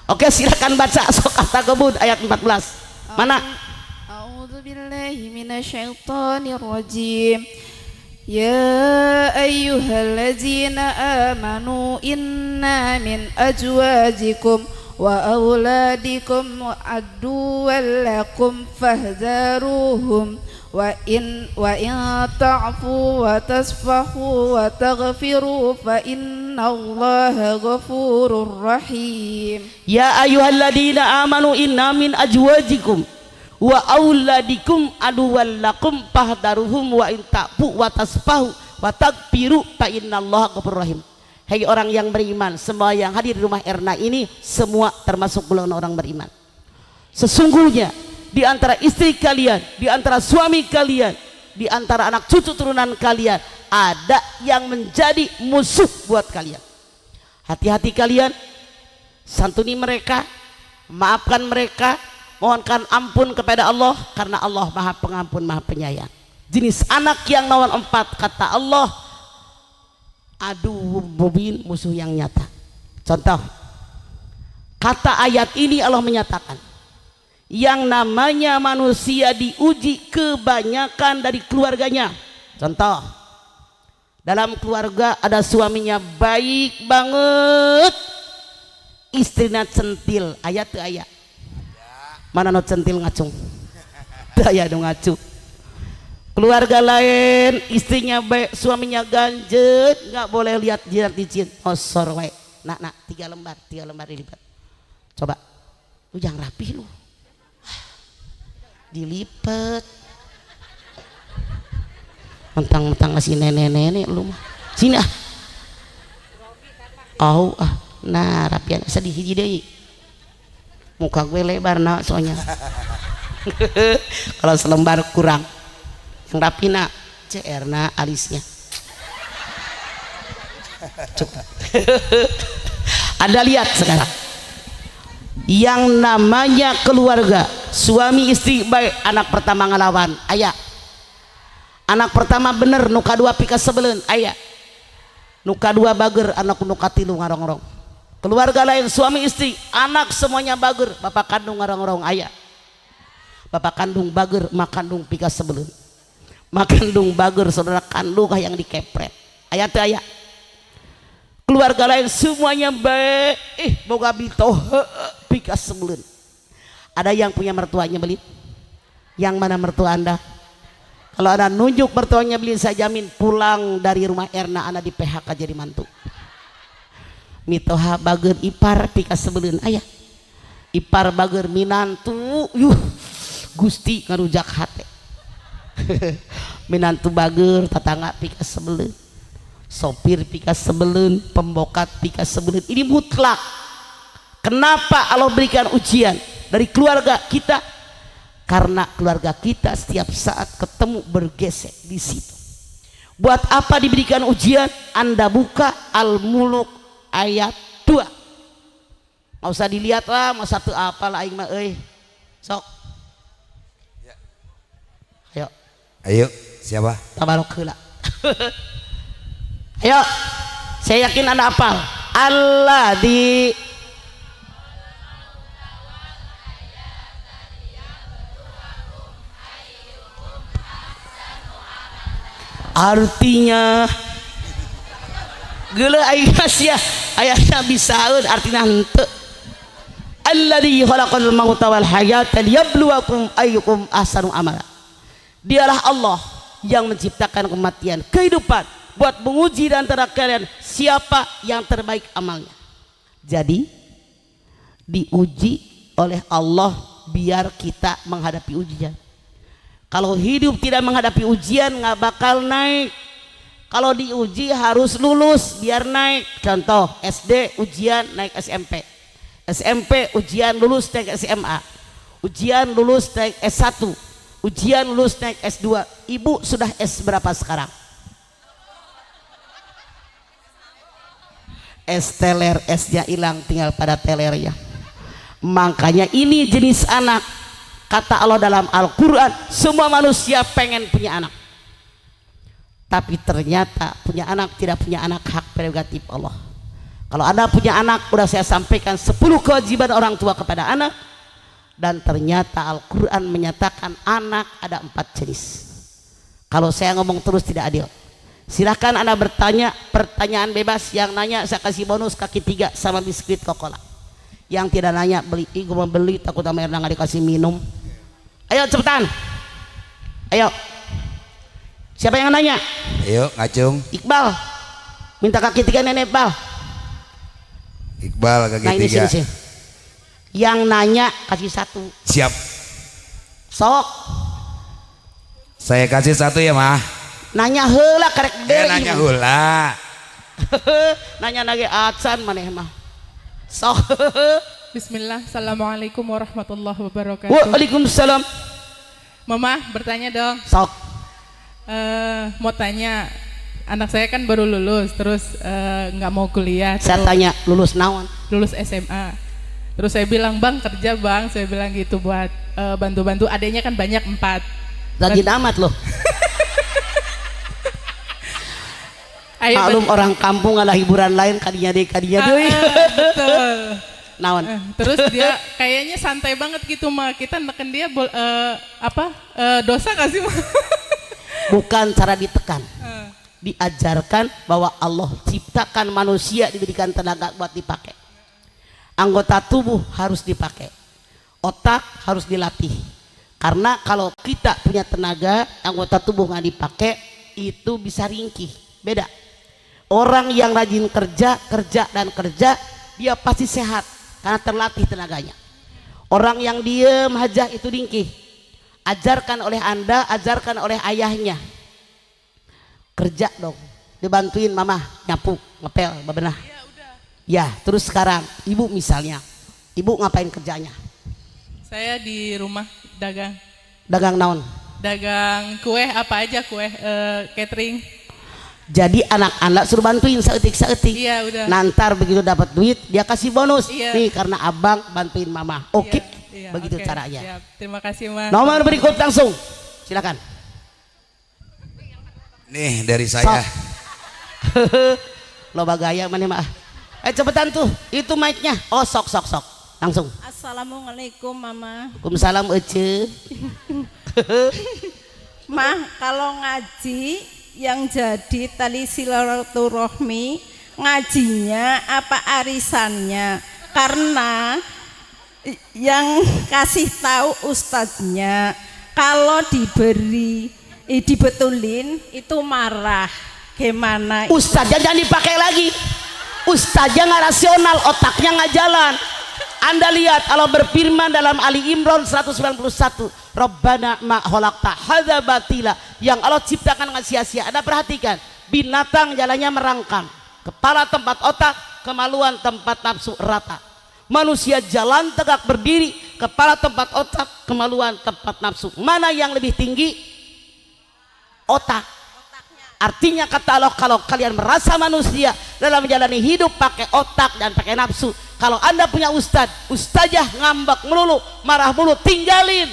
Speaker 1: Oke, silakan baca sok At-Taghabun ayat 14. Mana?
Speaker 2: A'udzu billahi minasyaitonir rajim. Ya ayyuhalladzina amanu inna min azwajikum wa auladikum aduwwan lakum fahdharuhum wa in ta'fu wa tasfahu wa taghfiru fa innallaha ghafurur rahim.
Speaker 1: Ya ayyuhalladzina amanu inna min azwajikum wa auladikum aduwwan lakum fahdharuhum wa in ta'fu wa tasfahu wa taghfiru fa innallaha ghafurur rahim. Hai orang yang beriman, semua yang hadir di rumah Erna ini semua termasuk golongan orang beriman. Sesungguhnya di antara istri kalian, di antara suami kalian, di antara anak cucu turunan kalian ada yang menjadi musuh buat kalian. Hati-hati kalian, santuni mereka, maafkan mereka, mohonkan ampun kepada Allah karena Allah Maha Pengampun, Maha Penyayang. jenis anak yang nawan 4 kata Allah aduh mubin, musuh yang nyata. Contoh kata ayat ini Allah menyatakan yang namanya manusia diuji kebanyakan dari keluarganya. Contoh dalam keluarga ada suaminya baik banget, istrinya centil, ayat tuh ayat mana no centil ngacung daya dong ngacung. Keluarga lain istrinya baik, suaminya ganjet, nggak boleh lihat jirat licin, osor wae. Nak 3 lembar dilipat. Coba lu jangan rapi lu, dilipat mentang-mentang ngasih nenek-nenek lu mah sini nah rapian sedih hiji deui muka gue lebar nak soalnya kalau selembar kurang yang rapi nak CR na alisnya cukup. Ada lihat sekarang yang namanya keluarga suami istri baik, anak pertama ngelawan ayah, anak pertama bener, nuka dua pika sebelen ayah, nuka dua bager, anak nuka tilu ngarong-rong. Keluarga lain suami istri anak semuanya bager, bapak kandung ngarong-rong ayah, bapak kandung bager, mak kandung pika sebelen, mak kandung bager, saudara kandung yang dikepret ayah tuh ayah. Keluarga lain semuanya baik, boga bito pika sebelen. Ada yang punya mertuanya belit? Yang mana mertua anda? Kalau anda nunjuk mertuanya belit, saya jamin pulang dari rumah Erna anda di PHK jadi mantu. Mitoha bager ipar pika sebelen ayah, ipar bager minantu gusti ngarujak hati. Minantu bager tetangga pika sebelen, sopir pika sebelen, pembokat pika sebelen. Ini mutlak. Kenapa Allah berikan ujian dari keluarga kita? Karena keluarga kita setiap saat ketemu bergesek di situ. Buat apa diberikan ujian? Anda buka Al-Muluk ayat 2. Nggak usah dilihat lah, mau satu apa lah aing mah euy. Sok.
Speaker 4: Ayo, siapa?
Speaker 1: Tabarok heula. Ayo. Saya yakin Anda hafal. Allah di artinya geuleuh aya sia ayatna bisaeun artina henteu. Alladzi khalaqal mauta wal hayata liyabluwakum ayyukum ahsanu amala. Dialah Allah yang menciptakan kematian, kehidupan buat menguji di antara kalian siapa yang terbaik amalnya. Jadi diuji oleh Allah biar kita menghadapi ujian. Kalau hidup tidak menghadapi ujian nggak bakal naik. Kalau diuji harus lulus biar naik. Contoh SD ujian naik SMP, SMP ujian lulus naik SMA, ujian lulus naik S1, ujian lulus naik S2. Ibu sudah S berapa sekarang? S teler, S-nya hilang tinggal pada telernya. Makanya ini jenis anak. Kata Allah dalam Al-Quran, semua manusia pengen punya anak, tapi ternyata punya anak tidak punya anak hak prerogatif Allah. Kalau Anda punya anak, udah saya sampaikan 10 kewajiban orang tua kepada anak, dan ternyata Al-Quran menyatakan anak ada 4 jenis. Kalau saya ngomong terus tidak adil. Silahkan Anda bertanya, pertanyaan bebas. Yang nanya saya kasih bonus kaki 3 sama biskuit Coca-Cola. Yang tidak nanya beli, gue mau beli takut sama Erna nggak dikasih minum. Ayo cepetan, ayo. Siapa yang nanya?
Speaker 4: Ayo ngacung.
Speaker 1: Iqbal, minta kaki 3 nenek Iqbal.
Speaker 4: Iqbal kaki
Speaker 1: Nah ini
Speaker 4: 3.
Speaker 1: sini. Yang nanya kasih 1.
Speaker 4: Siap.
Speaker 1: Sok.
Speaker 4: Saya kasih 1 ya mah.
Speaker 1: Nanya heula karek dere.
Speaker 4: Nanya heula.
Speaker 1: Nanya nage atsan maneh mah. Sok.
Speaker 5: Bismillah, Assalamualaikum warahmatullahi wabarakatuh.
Speaker 1: Waalaikumsalam.
Speaker 5: Mama bertanya dong.
Speaker 1: Sok.
Speaker 5: Mau tanya, anak saya kan baru lulus, terus nggak mau kuliah.
Speaker 1: Saya tanya lulus naon?
Speaker 5: Lulus SMA. Terus saya bilang bang kerja bang, saya bilang gitu buat bantu-bantu. Adanya kan banyak 4.
Speaker 1: Rajin amat loh.
Speaker 5: Ayo,
Speaker 1: maklum orang kampung ada hiburan lain kadinya deui.
Speaker 5: betul.
Speaker 1: Naon?
Speaker 5: Terus dia kayaknya santai banget gitu mah. Kita neken dia dosa gak sih mah?
Speaker 1: Bukan cara ditekan. Diajarkan bahwa Allah ciptakan manusia diberikan tenaga buat dipakai. Anggota tubuh harus dipakai. Otak harus dilatih. Karena kalau kita punya tenaga, anggota tubuh nggak dipakai, itu bisa ringkih. Beda. Orang yang rajin kerja, dia pasti sehat karena terlatih tenaganya. Orang yang diem aja itu ringkih. Ajarkan oleh Anda, ajarkan oleh ayahnya. Kerja dong, dibantuin mama nyapu, ngepel, bebenah. Ya, terus sekarang ibu misalnya, ibu ngapain kerjanya?
Speaker 5: Saya di rumah dagang.
Speaker 1: Dagang naon?
Speaker 5: Dagang kue apa aja kue catering.
Speaker 1: Jadi anak-anak suruh bantuin seetik.
Speaker 5: Iya udah.
Speaker 1: Nantar begitu dapat duit dia kasih bonus.
Speaker 5: Iya.
Speaker 1: Nih karena abang bantuin mama. Oke,
Speaker 5: Iya,
Speaker 1: begitu
Speaker 5: oke,
Speaker 1: caranya.
Speaker 5: siap. Terima kasih mas.
Speaker 1: Nomor berikut langsung, silakan.
Speaker 4: Nih dari saya.
Speaker 1: Loba gaya mana mah. Cepetan tuh, itu mic-nya. Oh sok. Langsung.
Speaker 6: Assalamualaikum mama.
Speaker 1: Waalaikumsalam Ece.
Speaker 6: Mah kalau ngaji yang jadi tali silaturahmi ngajinya apa arisannya? Karena yang kasih tahu ustadznya kalau dibetulin itu marah. Gimana?
Speaker 1: Ustaznya jangan dipakai lagi. Ustaznya nggak rasional, otaknya nggak jalan. Anda lihat Allah berfirman dalam Ali Imran 191, Rabbana ma khalaqta hadza batila, yang Allah ciptakan nggak sia-sia. Anda perhatikan, binatang jalannya merangkang, kepala tempat otak, kemaluan tempat nafsu rata. Manusia jalan tegak berdiri, kepala tempat otak, kemaluan tempat nafsu. Mana yang lebih tinggi? Otak. Artinya kata Allah, kalau kalian merasa manusia dalam menjalani hidup pakai otak dan pakai nafsu, kalau Anda punya ustazah ngambek melulu, marah melulu, tinggalin.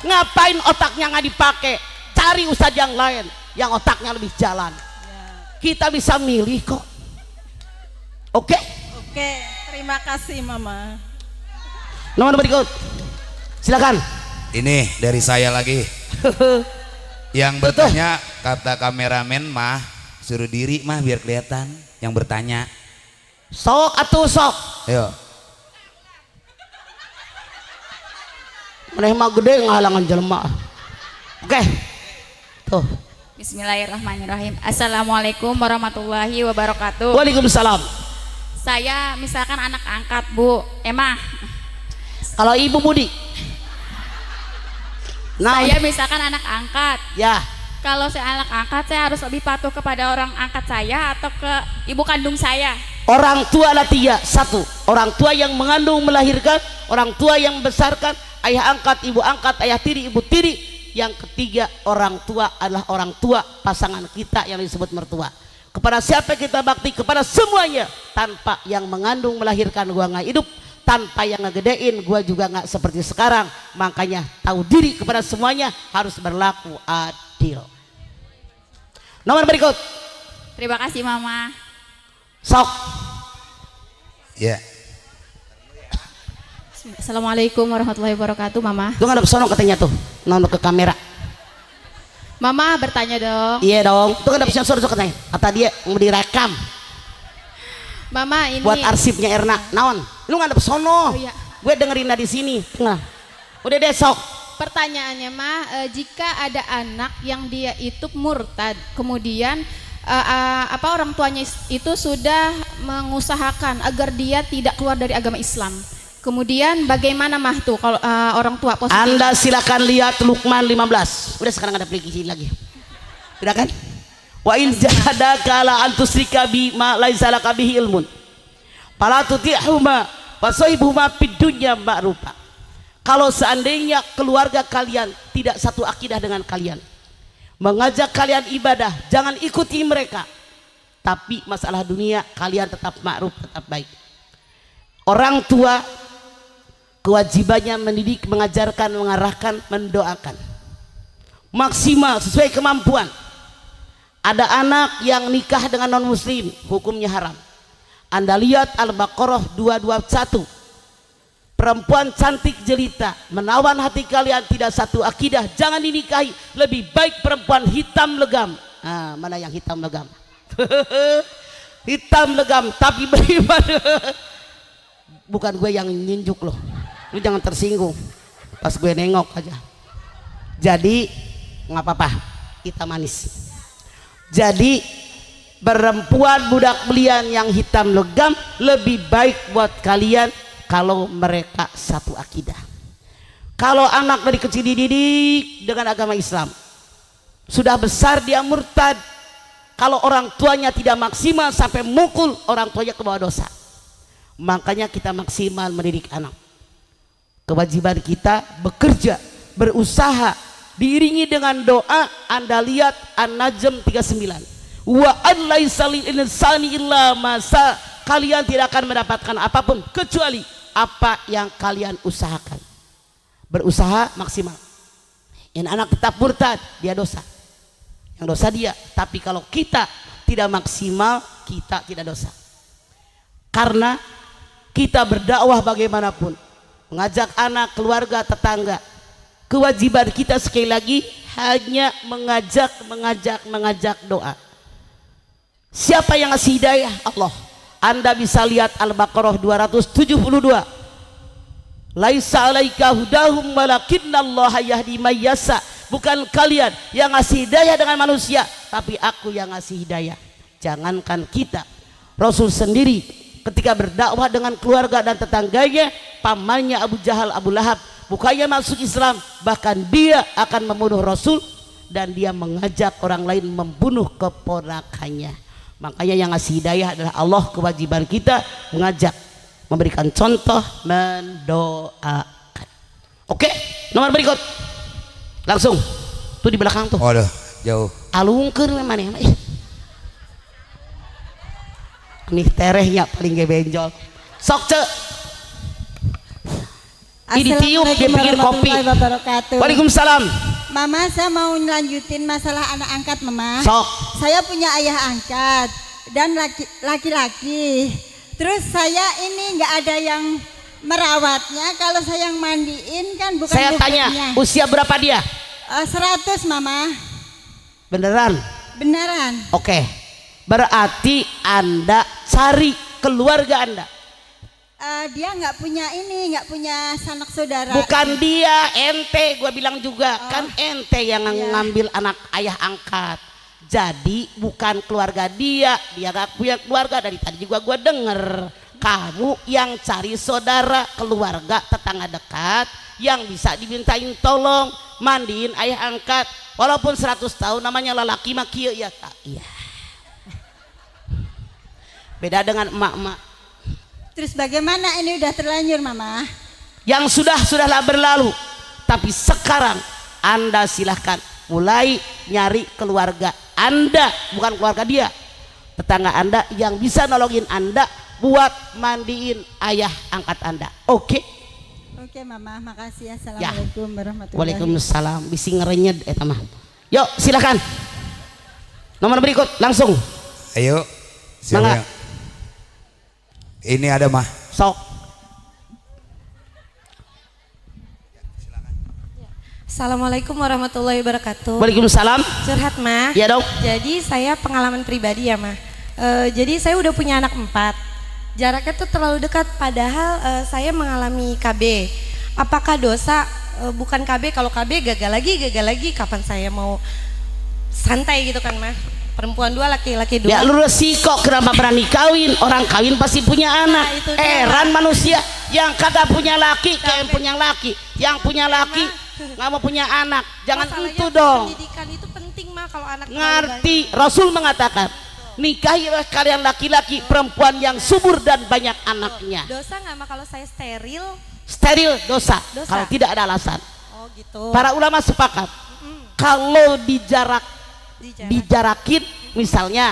Speaker 1: Ngapain otaknya nggak dipakai? Cari ustaz yang lain yang otaknya lebih jalan. Kita bisa milih kok. Oke?
Speaker 6: Oke, terima kasih mama.
Speaker 1: Nomor berikut, silakan.
Speaker 4: Ini dari saya lagi. Yang bertanya kata kameramen mah suruh diri mah biar kelihatan yang bertanya.
Speaker 1: Sok atuh sok.
Speaker 4: Ayo.
Speaker 1: Maneh mah gede ngahalangan jelema. Oke. Tuh.
Speaker 3: Bismillahirrahmanirrahim. Assalamualaikum warahmatullahi wabarakatuh.
Speaker 1: Waalaikumsalam.
Speaker 3: Saya misalkan anak angkat Bu Emah.
Speaker 1: Kalau Ibu Budi. Nah,
Speaker 3: Saya misalkan anak angkat.
Speaker 1: ya.
Speaker 3: Kalau saya anak angkat, saya harus lebih patuh kepada orang angkat saya atau ke ibu kandung saya.
Speaker 1: Orang tua ada tiga. Satu, orang tua yang mengandung melahirkan, orang tua yang membesarkan, ayah angkat, ibu angkat, ayah tiri, ibu tiri. Yang ketiga, orang tua adalah orang tua pasangan kita yang disebut mertua. Kepada siapa kita bakti? Kepada semuanya. Tanpa yang mengandung melahirkan gua nggak hidup, tanpa yang ngegedein gua juga nggak seperti sekarang. Makanya tahu diri kepada semuanya, harus berlaku adil. Nomor berikut,
Speaker 3: Terima kasih Mama.
Speaker 1: sok.
Speaker 4: Ya.
Speaker 2: Assalamualaikum warahmatullahi wabarakatuh Mama.
Speaker 1: Tuh ngadep sono katanya tuh, nonton ke kamera.
Speaker 2: Mama bertanya dong.
Speaker 1: Iya dong, tuh ngadep sono katanya. Kata dia mau direkam
Speaker 2: Mama ini
Speaker 1: buat arsipnya Erna. Naon? Lu ngadep sono.
Speaker 2: Oh, iya.
Speaker 1: Gue dengerin di sini. Nah, udah deh sok.
Speaker 2: pertanyaannya jika ada anak yang dia itu murtad, kemudian orang tuanya itu sudah mengusahakan agar dia tidak keluar dari agama Islam. Kemudian bagaimana tuh kalau orang tua positif?
Speaker 1: Anda silakan lihat Luqman 15. Udah sekarang ada aplikasi lagi. Udah kan? Wa in jahadaka la antusrika bi ma laisa laka bihi ilmun. Fala tuti'huma wa sahibhuma fid dunya ma'rufa. Kalau seandainya keluarga kalian tidak satu akidah dengan kalian, mengajak kalian ibadah, jangan ikuti mereka. Tapi masalah dunia kalian tetap ma'ruf, tetap baik. Orang tua kewajibannya mendidik, mengajarkan, mengarahkan, mendoakan maksimal sesuai kemampuan. Ada anak yang nikah dengan non muslim, hukumnya haram. Anda lihat Al-Baqarah 221. Perempuan cantik jelita menawan hati kalian, tidak satu akidah, jangan dinikahi. Lebih baik perempuan hitam legam. Nah, mana yang hitam legam? Hitam legam tapi beriman. Bukan gue yang ninjuk loh, lu jangan tersinggung pas gue nengok aja. Jadi nggak apa-apa, kita manis. Jadi perempuan budak belian yang hitam legam lebih baik buat kalian kalau mereka satu akidah. Kalau anak dari kecil dididik dengan agama Islam, sudah besar dia murtad. Kalau orang tuanya tidak maksimal sampai mukul orang tuanya ke bawah dosa. Makanya kita maksimal mendidik anak. Kewajiban kita bekerja, berusaha, diiringi dengan doa. Anda lihat An-Najm 39. Wa an laisa lil insani illa ma sa. Kalian tidak akan mendapatkan apapun kecuali apa yang kalian usahakan. Berusaha maksimal. Yang anak tetap murtad, dia dosa. Yang dosa dia. Tapi kalau kita tidak maksimal, kita tidak dosa. Karena kita berdakwah bagaimanapun, mengajak anak, keluarga, tetangga. Kewajiban kita sekali lagi hanya mengajak doa. Siapa yang ngasih hidayah? Allah. Anda bisa lihat Al-Baqarah 272. Laisa alaika hudahum walakinnallaha yahdi may yasha. Bukan kalian yang ngasih hidayah dengan manusia, tapi aku yang ngasih hidayah. Jangankan kita, Rasul sendiri ketika berdakwah dengan keluarga dan tetangganya, pamannya Abu Jahal, Abu Lahab, bukannya masuk Islam, bahkan dia akan membunuh Rasul dan dia mengajak orang lain membunuh keponakannya. Makanya yang ngasih hidayah adalah Allah. Kewajiban kita mengajak, memberikan contoh, mendoakan. Oke, nomor berikut. Langsung. Tuh di belakang tuh.
Speaker 4: Waduh, jauh.
Speaker 1: Alungkeun we maneh. Nih terehnya paling ge benjol. Sok ce. Ini tiup dia pikir kopi. Waalaikumsalam.
Speaker 7: Mama, saya mau lanjutin masalah anak angkat, Mama.
Speaker 1: Sok.
Speaker 7: Saya punya ayah angkat dan laki-laki. Terus saya ini nggak ada yang merawatnya. Kalau saya yang mandiin kan bukan.
Speaker 1: Saya tanya, usia berapa dia?
Speaker 7: 100, Mama.
Speaker 1: Beneran?
Speaker 7: Beneran.
Speaker 1: Oke. Berarti Anda cari keluarga Anda.
Speaker 7: Dia nggak punya ini, nggak punya sanak saudara.
Speaker 1: Bukan dia, ente. Gua bilang juga kan ente yang
Speaker 7: Iya.
Speaker 1: ngambil anak ayah angkat. Jadi bukan keluarga dia. Dia gak punya keluarga. Dari tadi juga gua denger kamu yang cari saudara, keluarga, tetangga dekat yang bisa dimintain tolong mandiin ayah angkat. Walaupun 100 tahun namanya lelaki mah kieu ya tak. Iya. Beda dengan emak-emak.
Speaker 7: Terus bagaimana ini udah terlanjur, Mama?
Speaker 1: Yang sudahlah berlalu. Tapi sekarang Anda silahkan mulai nyari keluarga Anda, bukan keluarga dia. Tetangga Anda yang bisa nolongin Anda buat mandiin ayah angkat Anda. Oke?
Speaker 7: Oke, Mama, makasih. Assalamualaikum warahmatullahi.
Speaker 1: Waalaikumsalam. Bisi ngerenyed eta mah. Yuk, silakan. Nomor berikut langsung.
Speaker 4: Ayo.
Speaker 1: Semangat.
Speaker 4: Ini ada mah.
Speaker 1: Sok.
Speaker 8: Assalamualaikum warahmatullahi wabarakatuh.
Speaker 1: Waalaikumsalam.
Speaker 8: Curhat, Mah.
Speaker 1: Ya dong.
Speaker 8: Jadi saya pengalaman pribadi ya, Mah. Jadi saya udah punya anak 4. Jaraknya tuh terlalu dekat, padahal saya mengalami KB. Apakah dosa? Bukan KB, kalau KB gagal lagi, kapan saya mau santai gitu kan, Mah? Perempuan 2, laki-laki 2.
Speaker 1: Ya lu resiko kenapa berani kawin? Orang kawin pasti punya anak.
Speaker 8: itu dia,
Speaker 1: Heran manusia yang kagak punya laki kayak yang punya laki. Yang punya laki nggak mau punya anak. Jangan
Speaker 8: Masalahnya
Speaker 1: itu dong.
Speaker 8: Pendidikan itu penting, Mah, kalau anak terlalu
Speaker 1: Ngerti. Rasul mengatakan, nikahilah kalian laki-laki perempuan yang subur dan banyak anaknya.
Speaker 8: Dosa nggak, Mah, kalau saya steril?
Speaker 1: Steril dosa,
Speaker 8: Dosa.
Speaker 1: kalau tidak ada alasan.
Speaker 8: Oh gitu.
Speaker 1: Para ulama sepakat kalau
Speaker 8: Dijarak.
Speaker 1: dijarakin misalnya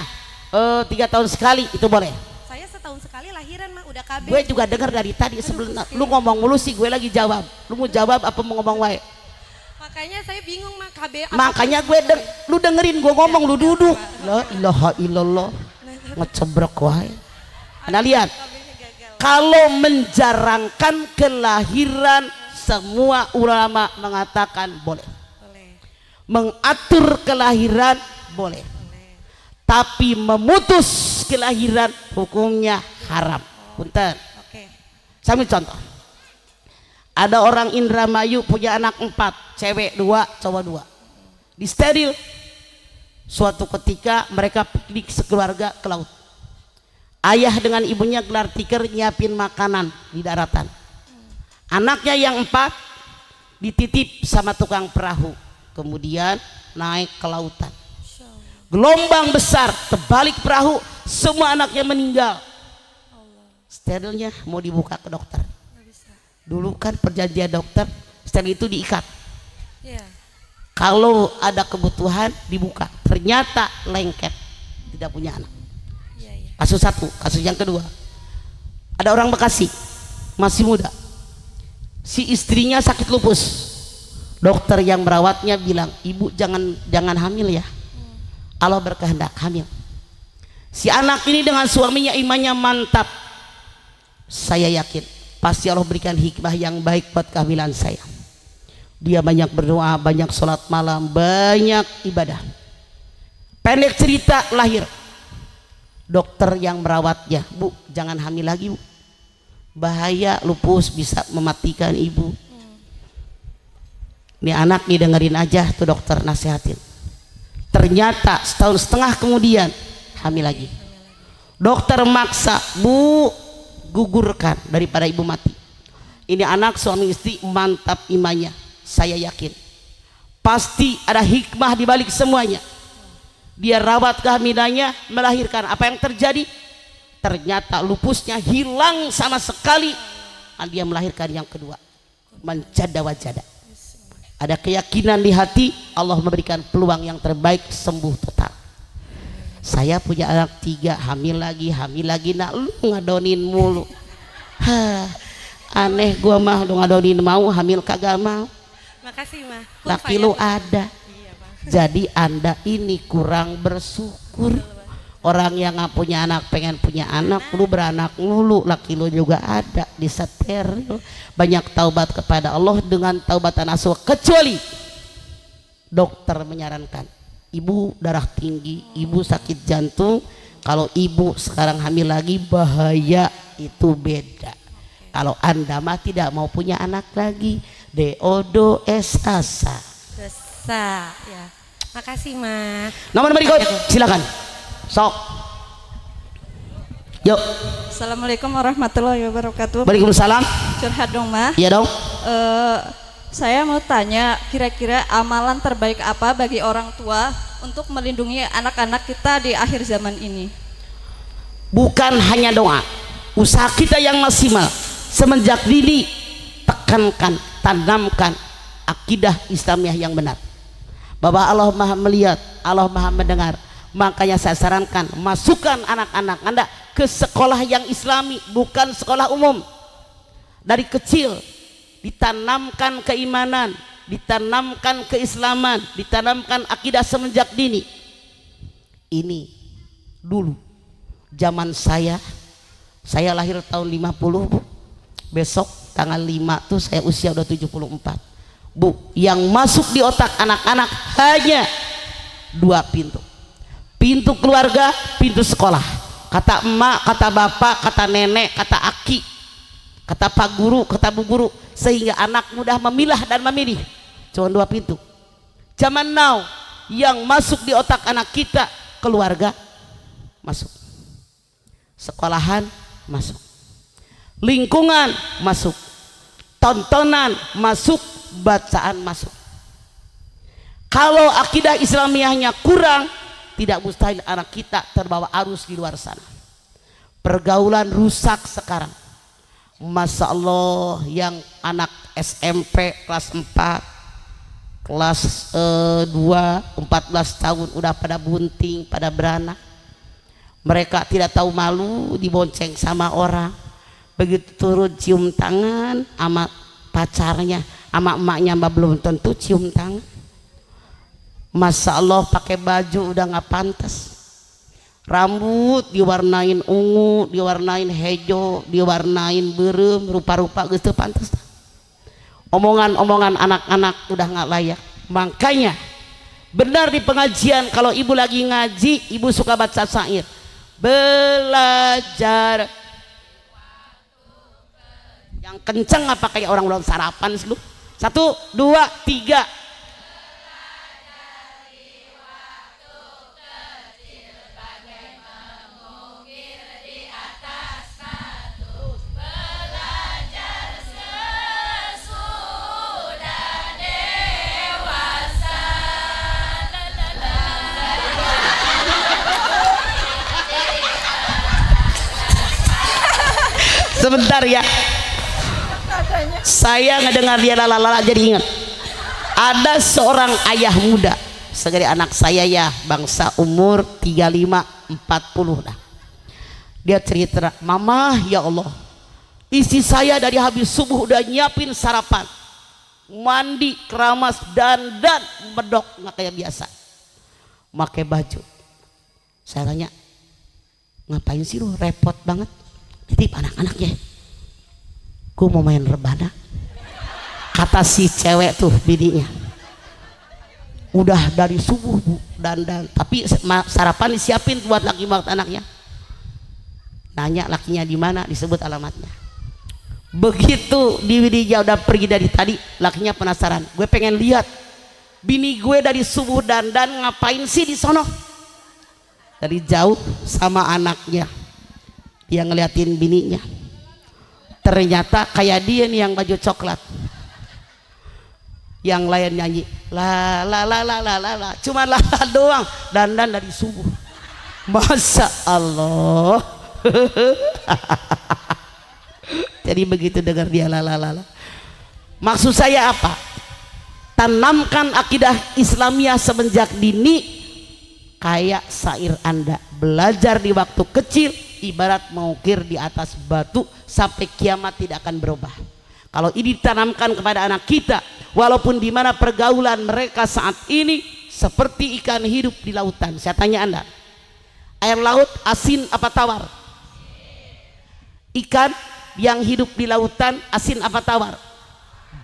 Speaker 1: 3 tahun sekali itu boleh.
Speaker 8: Saya setahun sekali lahiran, Mah, udah KB.
Speaker 1: Gue juga dengar dari tadi sebelum lu ngomong mulu sih gue lagi jawab. Lu mau jawab apa mau ngomong wae?
Speaker 8: Makanya saya bingung mah KB.
Speaker 1: Makanya lu dengerin gue ngomong, lu duduk. La ilaha illallah. Ngecebrek wae. Nah lihat, kalau menjarangkan kelahiran, semua ulama mengatakan boleh. Mengatur kelahiran boleh. Tapi memutus kelahiran hukumnya haram. Punten. Saya ambil contoh. Ada orang Indramayu punya anak 4, cewek 2, cowok 2. Di steril. Suatu ketika mereka piknik sekeluarga ke laut. Ayah dengan ibunya gelar tikar nyiapin makanan di daratan. Anaknya yang 4 dititip sama tukang perahu, kemudian naik ke lautan. Gelombang besar terbalik perahu, semua anaknya meninggal. Sterilnya mau dibuka ke dokter. Dulu kan perjanjian dokter, steril itu diikat. Kalau ada kebutuhan dibuka, ternyata lengket, tidak punya anak. Kasus satu. Kasus yang kedua, ada orang Bekasi masih muda, si istrinya sakit lupus. Dokter yang merawatnya bilang, ibu jangan hamil ya, Allah berkehendak hamil. Si anak ini dengan suaminya imannya mantap. Saya yakin pasti Allah berikan hikmah yang baik buat kehamilan saya. Dia banyak berdoa, banyak sholat malam, banyak ibadah. Pendek cerita, lahir. Dokter yang merawatnya, bu jangan hamil lagi bu, bahaya lupus bisa mematikan ibu. Ini anak nih dengerin aja tuh dokter nasihatin. Ternyata setahun setengah kemudian hamil lagi. Dokter maksa, bu gugurkan daripada ibu mati. Ini anak suami istri mantap imannya, saya yakin pasti ada hikmah di balik semuanya. Dia rawat kehamilannya, melahirkan. Apa yang terjadi? Ternyata lupusnya hilang sama sekali. Dia melahirkan yang kedua, menjada wajada. Ada keyakinan di hati, Allah memberikan peluang yang terbaik, sembuh total. Saya punya anak 3, hamil lagi, nak lu ngadonin mulu. Aneh gua mah, lu ngadonin mau, hamil kagak mau.
Speaker 8: Makasih mah.
Speaker 1: Laki lu ada. Jadi Anda ini kurang bersyukur. Orang yang nggak punya anak pengen punya anak, lu beranak mulu, laki lu juga ada di steril. Banyak taubat kepada Allah dengan taubatan nasuh, kecuali dokter menyarankan ibu darah tinggi, ibu sakit jantung, kalau ibu sekarang hamil lagi bahaya, itu beda. Kalau Anda mah tidak mau punya anak lagi, deodo es asa.
Speaker 8: Ya. Makasih mah.
Speaker 1: Nomor berikut silakan. Sok. Yuk.
Speaker 6: Assalamualaikum warahmatullahi wabarakatuh.
Speaker 1: Waalaikumsalam.
Speaker 6: Curhat dong mah.
Speaker 1: Iya dong.
Speaker 6: Saya mau tanya, kira-kira amalan terbaik apa bagi orang tua untuk melindungi anak-anak kita di akhir zaman ini?
Speaker 1: Bukan hanya doa, usaha kita yang maksimal. Semenjak dini tekankan, tanamkan akidah Islamiah yang benar, bahwa Allah Maha melihat, Allah Maha mendengar. Makanya saya sarankan, masukkan anak-anak Anda ke sekolah yang islami, bukan sekolah umum. Dari kecil ditanamkan keimanan, ditanamkan keislaman, ditanamkan akidah semenjak dini. Ini dulu zaman saya lahir tahun 50 bu. Besok tanggal 5 tuh saya usia udah 74 bu. Yang masuk di otak anak-anak hanya 2 pintu. Pintu keluarga, pintu sekolah. Kata emak, kata bapak, kata nenek, kata aki, kata pak guru, kata bu guru, sehingga anak mudah memilah dan memilih. Cuma 2 pintu. Zaman now yang masuk di otak anak kita, keluarga masuk, sekolahan masuk, lingkungan masuk, tontonan masuk, bacaan masuk. Kalau akidah Islamiahnya kurang, tidak mustahil anak kita terbawa arus di luar sana. Pergaulan rusak sekarang. Masya Allah, yang anak SMP kelas 4, kelas 2, 14 tahun udah pada bunting, pada beranak. Mereka tidak tahu malu, dibonceng sama orang. Begitu turun cium tangan sama pacarnya, Ama emaknya mbak belum tentu cium tangan. Masya Allah pakai baju udah nggak pantas, rambut diwarnain ungu, diwarnain hejo, diwarnain berem, rupa-rupa gitu pantas. Omongan-omongan anak-anak udah nggak layak. Makanya benar di pengajian kalau ibu lagi ngaji, ibu suka baca syair, belajar yang kenceng apa kayak orang belum sarapan lu. 1, 2, 3. Sebentar ya, saya ngedengar dia lalala jadi ingat ada seorang ayah muda segede anak saya ya, bangsa umur 35-40 dah. Dia cerita, mama ya Allah, istri saya dari habis subuh udah nyiapin sarapan, mandi, keramas, dandan, medok nggak kayak biasa, pakai baju. Saya tanya, ngapain sih lu, repot banget, titip anak-anaknya, gue mau main rebana. Kata si cewek tuh bininya, udah dari subuh bu dandan, tapi sarapan disiapin buat laki buat anaknya. Nanya lakinya di mana, disebut alamatnya. Begitu dia udah pergi dari tadi, lakinya penasaran, gue pengen lihat bini gue dari subuh dandan ngapain sih di sono. Dari jauh sama anaknya dia ngeliatin bininya, ternyata kayak dia nih yang baju coklat, yang lain nyanyi la la la la la la la, cuma la doang, dandan dari subuh. Masya Allah. Jadi begitu dengar dia la la la la. Maksud saya apa? Tanamkan akidah Islamiyah semenjak dini. Kayak syair Anda, belajar di waktu kecil ibarat mengukir di atas batu sampai kiamat tidak akan berubah. Kalau ini ditanamkan kepada anak kita, walaupun di mana pergaulan mereka saat ini seperti ikan hidup di lautan. Saya tanya Anda, air laut asin apa tawar? Ikan yang hidup di lautan asin apa tawar?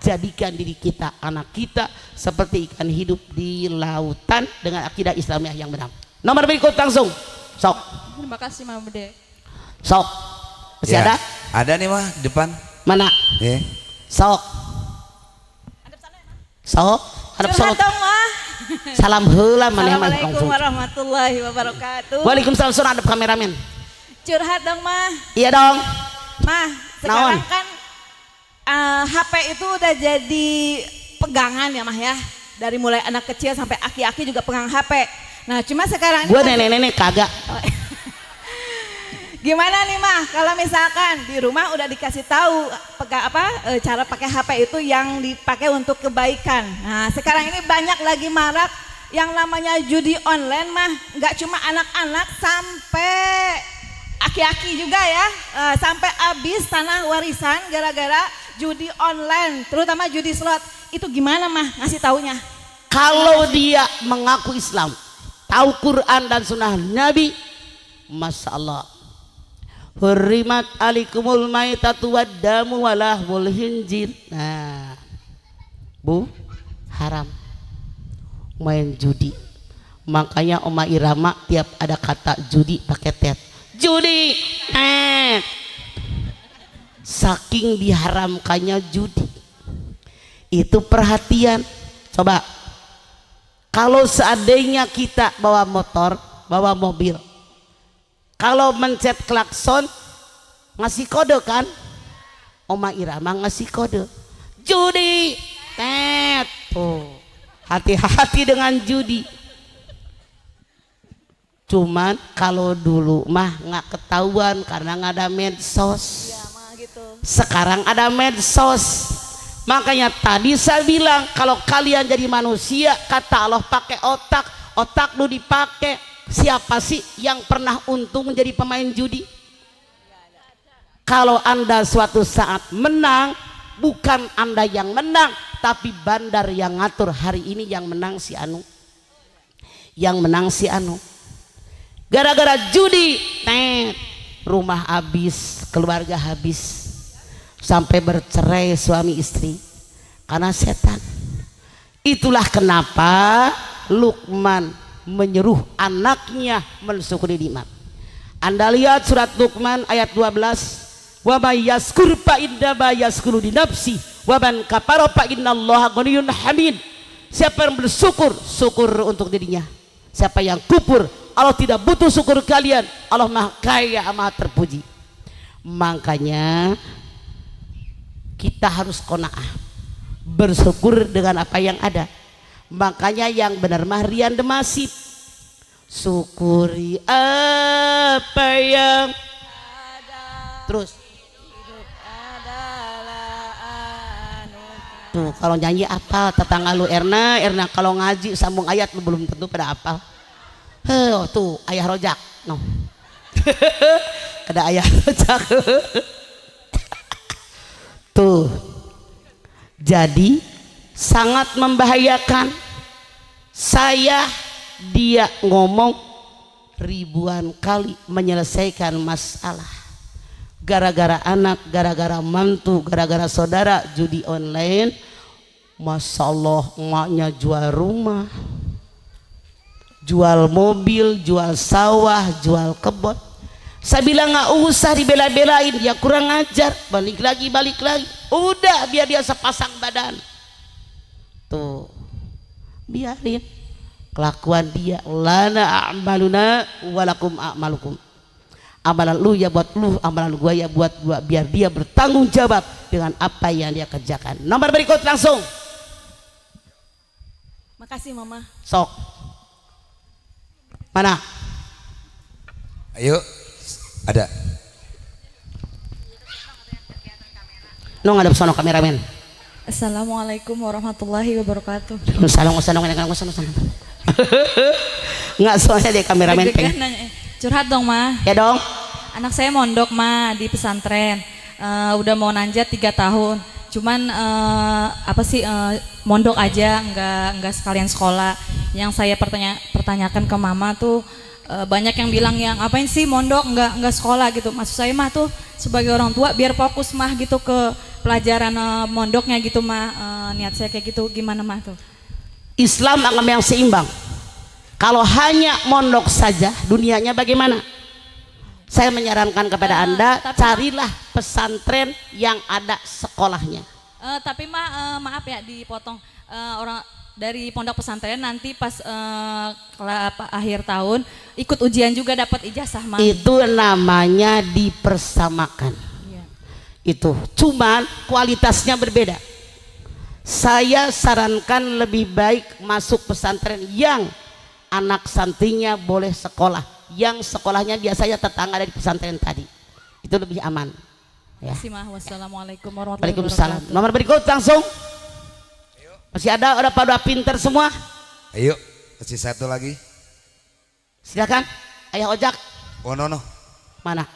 Speaker 1: Jadikan diri kita, anak kita seperti ikan hidup di lautan dengan akidah Islamiyah yang benar. Nomor berikut langsung. Sok.
Speaker 6: Terima kasih Mama Bude.
Speaker 1: Sok. Masih
Speaker 4: Ya,
Speaker 1: ada?
Speaker 4: ada nih mah depan.
Speaker 1: Mana? Sok. Sok. Hadap sok. Salam heula maneh mah.
Speaker 9: Assalamualaikum warahmatullahi wabarakatuh.
Speaker 1: Waalaikumsalam, suruh hadap kameramen.
Speaker 9: Curhat dong mah.
Speaker 1: Iya dong.
Speaker 9: Mah, sekarang kan HP itu udah jadi pegangan ya mah ya. Dari mulai anak kecil sampai aki-aki juga pegang HP. Nah cuma sekarang
Speaker 1: Gue nenek-nenek kagak.
Speaker 9: Gimana nih mah kalau misalkan di rumah udah dikasih tahu cara pakai HP itu yang dipakai untuk kebaikan. Nah sekarang ini banyak lagi marak yang namanya judi online mah, nggak cuma anak-anak sampai aki-aki juga ya, sampai habis tanah warisan gara-gara judi online, terutama judi slot. Itu gimana mah ngasih taunya?
Speaker 1: Kalau dia mengaku Islam, tahu Quran dan sunnah Nabi, Masya Allah. Hurrimat alikumul maitatu waddamu walahmul hinjir. Nah, bu, haram main judi. Makanya Oma Irama tiap ada kata judi pakai tet. Judi, saking diharamkannya judi. Itu perhatian. Coba, kalau seandainya kita bawa motor, bawa mobil, kalau mencet klakson ngasih kode kan, Oma Irama ngasih kode judi, tet. Tuh, hati-hati dengan judi. Cuman kalau dulu mah nggak ketahuan karena nggak ada medsos.
Speaker 9: Ya, mah gitu.
Speaker 1: Sekarang ada medsos. Makanya tadi saya bilang kalau kalian jadi manusia, kata Allah pakai otak. Otak lu dipakai. Siapa sih yang pernah untung menjadi pemain judi? Kalau Anda suatu saat menang, bukan Anda yang menang, tapi bandar yang ngatur hari ini yang menang si anu. Yang menang si anu. Gara-gara judi, rumah habis, keluarga habis. Sampai bercerai suami istri karena setan. Itulah kenapa Luqman menyuruh anaknya mensyukuri nikmat. Anda lihat surat Luqman ayat 12, wa may yazkur fa inna ma yazkuru li nafsi wa man kafara fa innallaha ghaniyyun hamid. Siapa yang bersyukur, syukur untuk dirinya. Siapa yang kufur, Allah tidak butuh syukur kalian. Allah Maha Kaya, Maha terpuji. Makanya kita harus qanaah, bersyukur dengan apa yang ada. Makanya yang benar mah rian demasif, syukuri apa yang ada. Terus tuh kalau nyanyi apa tetangga lu Erna kalau ngaji sambung ayat lu belum tentu pada apal. Tuh ayah rojak no. Ada ayah rojak. Tuh, jadi sangat membahayakan. Dia ngomong ribuan kali menyelesaikan masalah. Gara-gara anak, gara-gara mantu, gara-gara saudara judi online. Masya Allah, emaknya jual rumah, jual mobil, jual sawah, jual kebun. Saya bilang nggak usah dibela-belain, dia kurang ajar, balik lagi, udah biar dia sepasang badan. Tuh, biarin kelakuan dia. Lana a'maluna walakum a'malukum. Amalan lu ya buat lu, amalan gua ya buat gua, biar dia bertanggung jawab dengan apa yang dia kerjakan. Nomor berikut langsung.
Speaker 9: Makasih mama.
Speaker 1: Sok. Mana?
Speaker 4: Ayo. Ada.
Speaker 1: No ngadep sono kameramen.
Speaker 6: Assalamualaikum warahmatullahi wabarakatuh.
Speaker 1: Assalamualaikum. Nggak soalnya dia kameramen pengen.
Speaker 6: Curhat dong mah.
Speaker 1: Ya dong.
Speaker 6: Anak saya mondok mah di pesantren. Udah mau nanjat 3 tahun. Cuman mondok aja, nggak sekalian sekolah. Yang saya pertanyakan ke mama tuh, banyak yang bilang yang apain sih mondok nggak sekolah gitu. Maksud saya mah tuh sebagai orang tua biar fokus mah gitu ke pelajaran mondoknya gitu mah. Niat saya kayak gitu, gimana mah tuh?
Speaker 1: Islam agama yang seimbang. Kalau hanya mondok saja dunianya bagaimana? Saya menyarankan kepada Anda, carilah pesantren yang ada sekolahnya.
Speaker 6: Tapi maaf ya dipotong, orang dari pondok pesantren nanti pas akhir tahun ikut ujian juga dapat ijazah mah.
Speaker 1: Itu namanya dipersamakan.
Speaker 6: Iya.
Speaker 1: Itu cuman kualitasnya berbeda. Saya sarankan lebih baik masuk pesantren yang anak santrinya boleh sekolah, yang sekolahnya biasanya tetangga dari pesantren tadi. Itu lebih aman ya.
Speaker 6: Wassalamualaikum warahmatullahi wabarakatuh.
Speaker 1: Waalaikumsalam. Nomor berikut langsung. Masih ada pada pinter semua?
Speaker 4: Ayo, kasih satu lagi.
Speaker 1: Silakan. Ayah ojak.
Speaker 4: Oh no.
Speaker 1: Mana?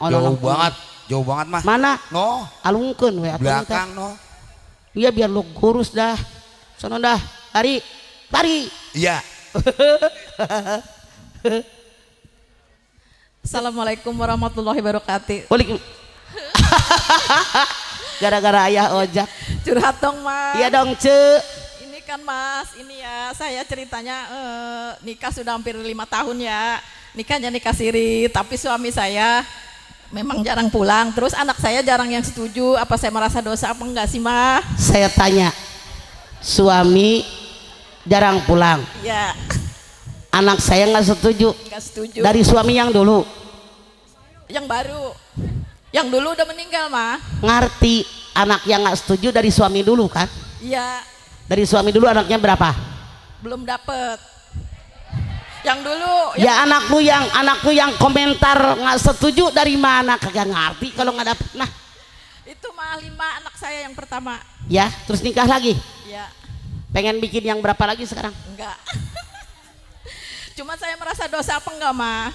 Speaker 4: Jauh banget mah.
Speaker 1: Mana?
Speaker 4: No.
Speaker 1: Alungkeun we
Speaker 4: belakang no.
Speaker 1: Iya biar lu kurus dah. Sono dah. Lari.
Speaker 4: Iya.
Speaker 9: Assalamualaikum warahmatullahi wabarakatuh.
Speaker 1: Gara-gara ayah ojak.
Speaker 9: Curhat dong mas.
Speaker 1: Iya dong Ce.
Speaker 9: Ini kan mas, ini ya saya ceritanya nikah sudah hampir 5 tahun ya. Nikahnya nikah siri, tapi suami saya memang jarang pulang. Terus anak saya jarang yang setuju. Apa saya merasa dosa apa enggak sih mah?
Speaker 1: Saya tanya, suami jarang pulang.
Speaker 9: Ya.
Speaker 1: Anak saya nggak setuju.
Speaker 9: Nggak setuju.
Speaker 1: Dari suami yang dulu.
Speaker 9: Yang baru. Yang dulu udah meninggal mah.
Speaker 1: Ngerti anak yang nggak setuju dari suami dulu kan?
Speaker 9: Iya.
Speaker 1: Dari suami dulu anaknya berapa?
Speaker 9: Belum dapet. Yang dulu.
Speaker 1: Ya anak lu yang komentar nggak setuju dari mana? Kagak ngerti kalau nggak dapet. Nah.
Speaker 9: Itu mah 5 anak saya yang pertama.
Speaker 1: Ya, terus nikah lagi.
Speaker 9: Ya.
Speaker 1: Pengen bikin yang berapa lagi sekarang?
Speaker 9: Enggak. Cuma saya merasa dosa apa enggak mah?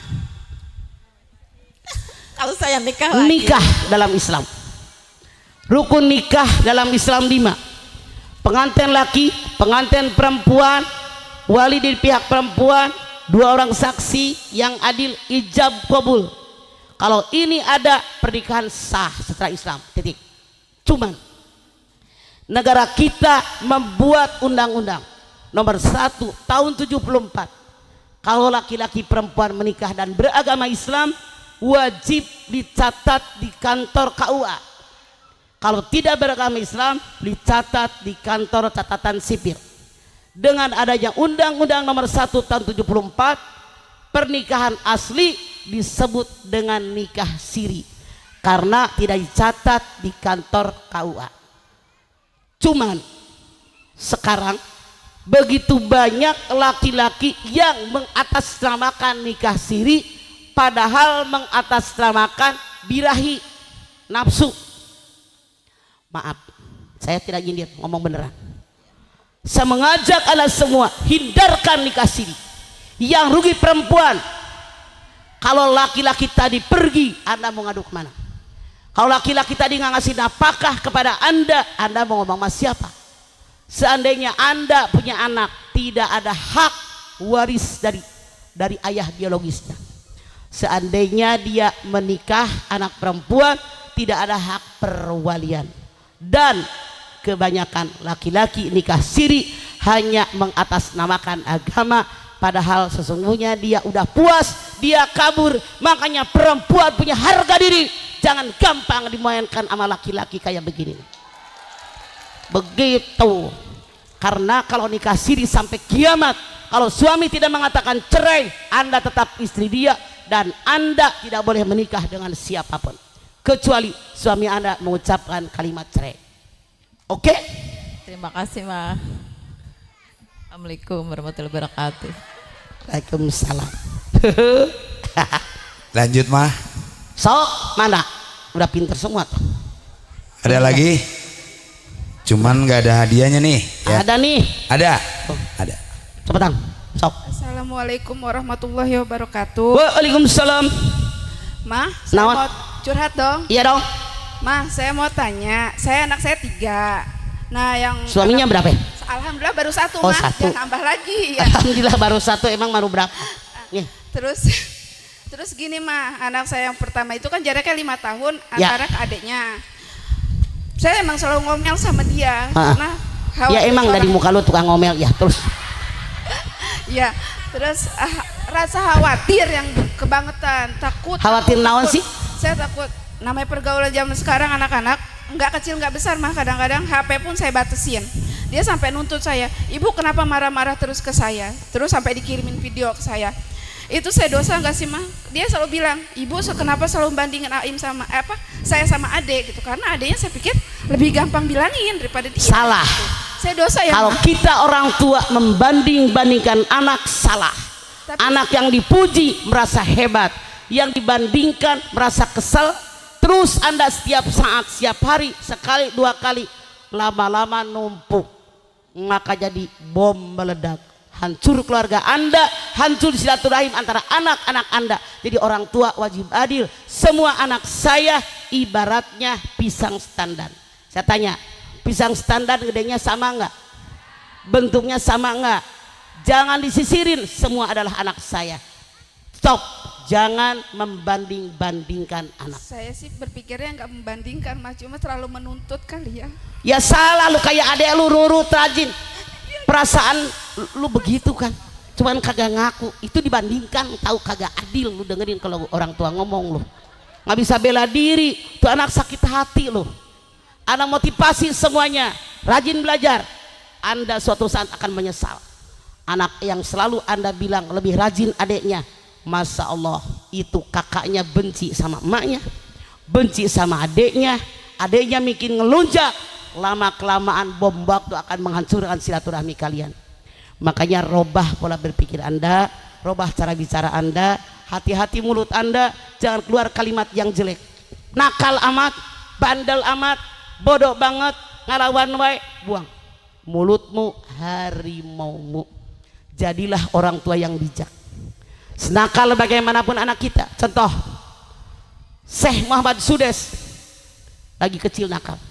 Speaker 9: Kalau saya nikah lagi.
Speaker 1: Nikah dalam Islam. Rukun nikah dalam Islam 5. pengantin laki, pengantin perempuan, wali dari pihak perempuan, 2 orang saksi yang adil, ijab kabul. Kalau ini ada, pernikahan sah secara Islam, titik. Cuman negara kita membuat undang-undang nomor 1 tahun 74, kalau laki-laki perempuan menikah dan beragama Islam wajib dicatat di kantor KUA. Kalau tidak beragama Islam dicatat di kantor catatan sipil. Dengan adanya undang-undang nomor 1 tahun 74, pernikahan asli disebut dengan nikah siri karena tidak dicatat di kantor KUA. Cuman sekarang begitu banyak laki-laki yang mengatasnamakan nikah siri padahal mengatasnamakan birahi, nafsu. Maaf, saya tidak nyindir, ngomong beneran. Saya mengajak Anda semua, hindarkan nikah siri. Yang rugi perempuan. Kalau laki-laki tadi pergi, Anda mau ngadu kemana? Kalau laki-laki tadi nggak ngasih nafkah kepada Anda mau ngomong sama siapa? Seandainya Anda punya anak, tidak ada hak waris dari ayah biologisnya. Seandainya dia menikah anak perempuan, tidak ada hak perwalian. Dan kebanyakan laki-laki nikah siri hanya mengatasnamakan agama, padahal sesungguhnya dia udah puas, dia kabur. Makanya perempuan punya harga diri, jangan gampang dimainkan sama laki-laki kayak begini. Begitu. Karena kalau nikah siri sampai kiamat, kalau suami tidak mengatakan cerai, Anda tetap istri dia dan Anda tidak boleh menikah dengan siapapun kecuali suami Anda mengucapkan kalimat cerai. Oke?
Speaker 10: Terima kasih, Ma. Assalamualaikum warahmatullahi wabarakatuh.
Speaker 1: Waalaikumsalam.
Speaker 4: Lanjut, Ma.
Speaker 1: Sok, mana? Udah pinter semua tuh.
Speaker 4: Ada lagi? Cuman nggak ada hadiahnya nih. Ya.
Speaker 1: Ada nih.
Speaker 4: Ada. Ada.
Speaker 1: Cepetan. Sok.
Speaker 2: Assalamualaikum warahmatullahi wabarakatuh.
Speaker 1: Waalaikumsalam.
Speaker 2: Ma, saya
Speaker 1: Nawat.
Speaker 2: mau curhat dong.
Speaker 1: Iya dong.
Speaker 2: Ma, saya mau tanya, anak saya 3. Nah, yang
Speaker 1: Suaminya berapa?
Speaker 2: Alhamdulillah baru 1,
Speaker 1: Oh,
Speaker 2: Ma.
Speaker 1: 1.
Speaker 2: Jangan nambah lagi ya.
Speaker 1: Alhamdulillah baru 1, emang baru berapa? Nih.
Speaker 2: Terus gini, Ma, anak saya yang pertama itu kan jaraknya 5 tahun
Speaker 1: Ya.
Speaker 2: antara ke adiknya. Saya emang selalu ngomel sama dia karena
Speaker 1: Ya emang dari muka lu tukang ngomel ya, terus.
Speaker 2: Ya, terus rasa khawatir yang kebangetan, takut.
Speaker 1: Khawatir naon sih?
Speaker 2: Saya takut. Namanya pergaulan zaman sekarang anak-anak nggak kecil nggak besar mah kadang-kadang HP pun saya batasin. Dia sampai nuntut saya, ibu kenapa marah-marah terus ke saya, terus sampai dikirimin video ke saya. Itu saya dosa nggak sih, Mah? Dia selalu bilang, ibu kenapa selalu bandingin Aim sama saya sama adek gitu, karena adeknya saya pikir lebih gampang bilangin daripada dia.
Speaker 1: Salah.
Speaker 2: Gitu. Saya dosa ya.
Speaker 1: Kalau
Speaker 2: Ma?
Speaker 1: kita orang tua membanding-bandingkan anak, salah. Anak yang dipuji merasa hebat, yang dibandingkan merasa kesal. Terus Anda setiap saat, setiap hari, sekali 2 kali, lama-lama numpuk, maka jadi bom meledak. Hancur keluarga Anda, hancur silaturahim antara anak-anak Anda. Jadi orang tua wajib adil. Semua anak saya ibaratnya pisang standar. Saya tanya, pisang standar gedenya sama enggak? Bentuknya sama enggak? Jangan disisirin, semua adalah anak saya. Stop, jangan membanding-bandingkan anak.
Speaker 2: Saya sih berpikirnya nggak membandingkan, Mas, cuma terlalu menuntut kali ya.
Speaker 1: Ya salah, lu kayak adek lu nurut rajin. Perasaan lu begitu kan, cuman kagak ngaku. Itu dibandingkan, tahu kagak adil. Lu dengerin kalau orang tua ngomong, lu nggak bisa bela diri. Tuh anak sakit hati lu. Anak motivasi semuanya, rajin belajar. Anda suatu saat akan menyesal. Anak yang selalu Anda bilang lebih rajin adeknya, Masya Allah, itu kakaknya benci sama emaknya, benci sama adeknya, adeknya bikin ngelunjak. Lama kelamaan bom waktu akan menghancurkan silaturahmi kalian. Makanya robah pola berpikir Anda, robah cara bicara Anda, hati-hati mulut Anda, jangan keluar kalimat yang jelek. Nakal amat, bandel amat, bodoh banget, ngelawan wae, buang. Mulutmu harimaumu. Jadilah orang tua yang bijak. Senakal bagaimanapun anak kita. Contoh, Syekh Muhammad Sudes lagi kecil nakal.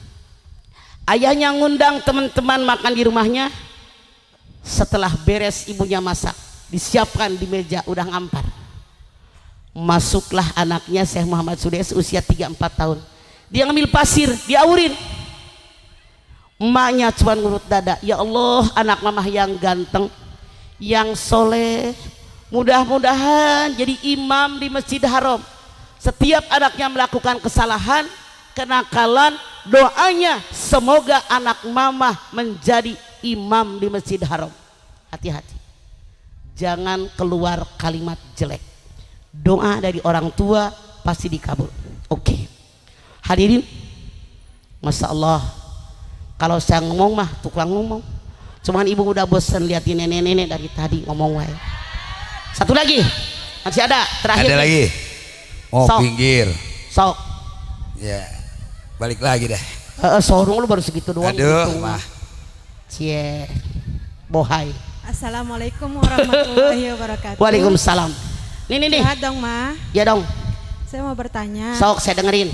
Speaker 1: Ayahnya ngundang teman-teman makan di rumahnya. Setelah beres ibunya masak, disiapkan di meja udah ngampar. Masuklah anaknya Syekh Muhammad Sudes usia 3-4 tahun. Dia ngambil pasir, diaurin. Emaknya cuma ngurut dada. Ya Allah, anak mamah yang ganteng, yang soleh, mudah-mudahan jadi imam di Masjid Haram. Setiap anaknya melakukan kesalahan, kenakalan, doanya semoga anak mamah menjadi imam di Masjid Haram. Hati-hati, jangan keluar kalimat jelek. Doa dari orang tua pasti dikabul. Oke. Hadirin, Masya Allah, kalau saya ngomong mah tukang ngomong. Cuman ibu udah bosan liatin nenek-nenek dari tadi ngomong wae. Satu lagi, masih ada terakhir.
Speaker 4: Ada lagi. Oh,
Speaker 1: Sok.
Speaker 4: pinggir.
Speaker 1: Sok.
Speaker 4: Ya, balik lagi dah.
Speaker 1: Sorong lu baru segitu doang.
Speaker 4: Aduh,
Speaker 1: gitu.
Speaker 4: mah.
Speaker 1: Cie, bohai.
Speaker 11: Assalamualaikum warahmatullahi wabarakatuh.
Speaker 1: Waalaikumsalam. Nih.
Speaker 11: Sehat dong, Ma?
Speaker 1: Ya dong.
Speaker 11: Saya mau bertanya.
Speaker 1: Sok, saya dengerin.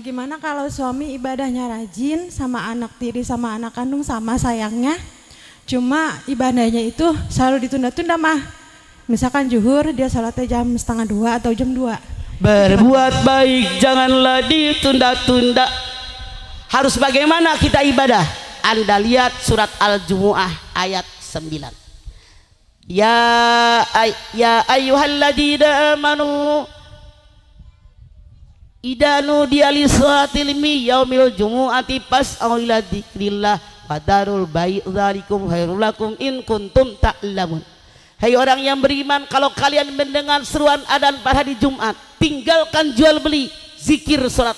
Speaker 11: Gimana kalau suami ibadahnya rajin, sama anak tiri sama anak kandung sama sayangnya, cuma ibadahnya itu selalu ditunda-tunda, mah. Misalkan zuhur dia sholatnya jam 1:30 atau jam 2.
Speaker 1: Berbuat baik janganlah ditunda-tunda. Harus bagaimana kita ibadah? Anda lihat surat Al-Jumu'ah ayat 9. Ya ayyuhalladzina amanu idza nudiya lis-salatil yaumil jumu'ati fas'au ila dzikrillah wa darul bai' dzalikum khairul lakum in kuntum ta'lamun. Hai orang yang beriman, kalau kalian mendengar seruan adzan pada hari Jumat, tinggalkan jual beli, zikir salat.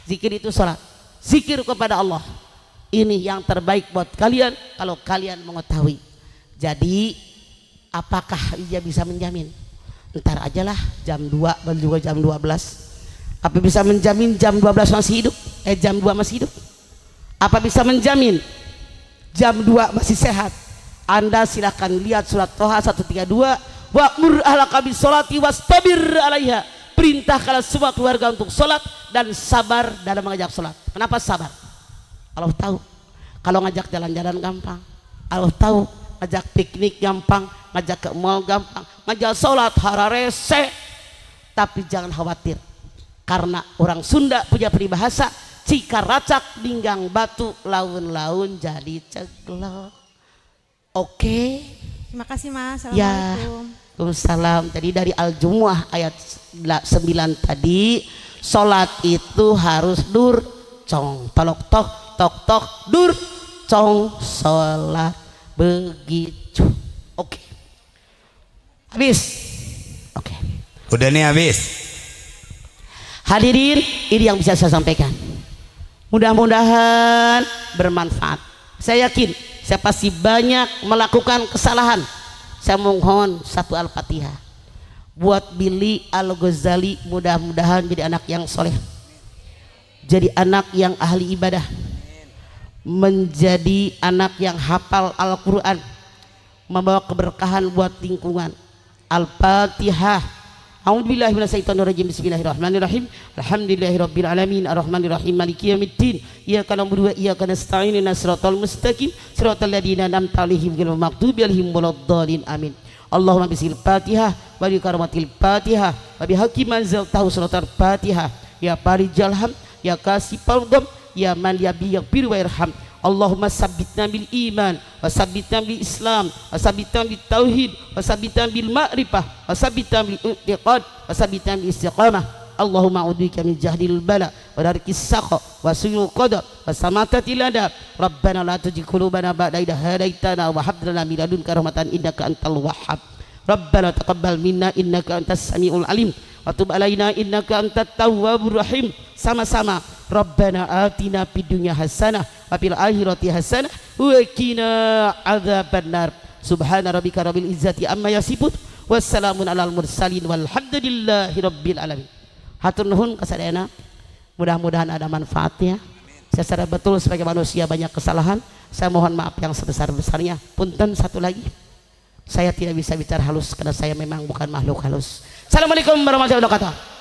Speaker 1: Zikir itu salat, zikir kepada Allah. Ini yang terbaik buat kalian kalau kalian mengetahui. Jadi apakah dia bisa menjamin? Ntar ajalah jam 2 dan juga jam 12. Apa bisa menjamin jam 12 masih hidup? Jam 2 masih hidup? Apa bisa menjamin jam 2 masih sehat? Anda silahkan lihat surat Toha 132. Wa'mur ahlaka bis-sholati wastabir 'alaiha. Perintahkanlah semua keluarga untuk sholat dan sabar dalam mengajak sholat. Kenapa sabar? Allah tahu. Kalau ngajak jalan-jalan gampang. Allah tahu. Ngajak piknik gampang, ngajak ke mall gampang, ngajak sholat hararese. Tapi jangan khawatir, karena orang Sunda punya peribahasa, jika racak dinggang batu laun-laun jadi ceglok. Oke.
Speaker 11: Terima kasih, Mas.
Speaker 1: Ya.
Speaker 11: Assalamualaikum.
Speaker 1: Waalaikumsalam. Tadi dari Al-Jumu'ah ayat 9 tadi, sholat itu harus dur cong tolok tok tok tok dur cong sholat begitu. Oke. Habis. Oke.
Speaker 4: Udah nih habis.
Speaker 1: Hadirin, ini yang bisa saya sampaikan. Mudah-mudahan bermanfaat. Saya yakin saya pasti banyak melakukan kesalahan. Saya mohon satu Al-Fatihah buat Billy Al-Ghazali, mudah-mudahan jadi anak yang soleh, jadi anak yang ahli ibadah, menjadi anak yang hafal Al-Quran, membawa keberkahan buat lingkungan. Al-Fatihah. A'udzubillahi minasyaitonirrajim. Bismillahirrahmanirrahim. Alhamdulillahirabbil alamin arrahmanirrahim maliki yaumiddin. Iyyaka na'budu wa iyyaka nasta'in ihdinas siratal mustaqim siratal ladzina an'amta 'alaihim ghairil maghdubi 'alaihim waladdallin. Amin. Allahumma bisil Fatihah wa bi karamatil Fatihah wa bi haqqi manzal tahu suratul Fatihah. Ya Farijal ham, ya Kasifal gham, ya man yabi yaghfir wa irham. Allahumma sabbitna bil iman wa sabbitna bil islam wa sabbitna bil tauhid wa sabbitna bil ma'rifah wa sabbitna bil i'tiqad wa sabbitna bil istiqamah. Allahumma a'udzubika min jahdil bala wa darkis saqa wa su'il qada wa samatatil adab. Rabbana la tuzigh qulubana ba'da idh hadaitana wa hab lana min ladunka rahmatan innaka antal wahhab. Rabbana taqabbal minna innaka antas samiul alim wa tub alaina innaka antat tawwabur rahim. Sama-sama. Rabbana atina fid dunya hasanah wa fil akhirati hasanah wa qina adzabannar. Subhana rabbika rabbil izzati amma yasifun wassalamun alal mursalin walhamdulillahi rabbil alamin. Hatur nuhun kasadayana, mudah-mudahan ada manfaatnya. Saya sadar betul sebagai manusia banyak kesalahan. Saya mohon maaf yang sebesar-besarnya. Punten satu lagi, saya tidak bisa bicara halus karena saya memang bukan makhluk halus. Assalamualaikum warahmatullahi wabarakatuh.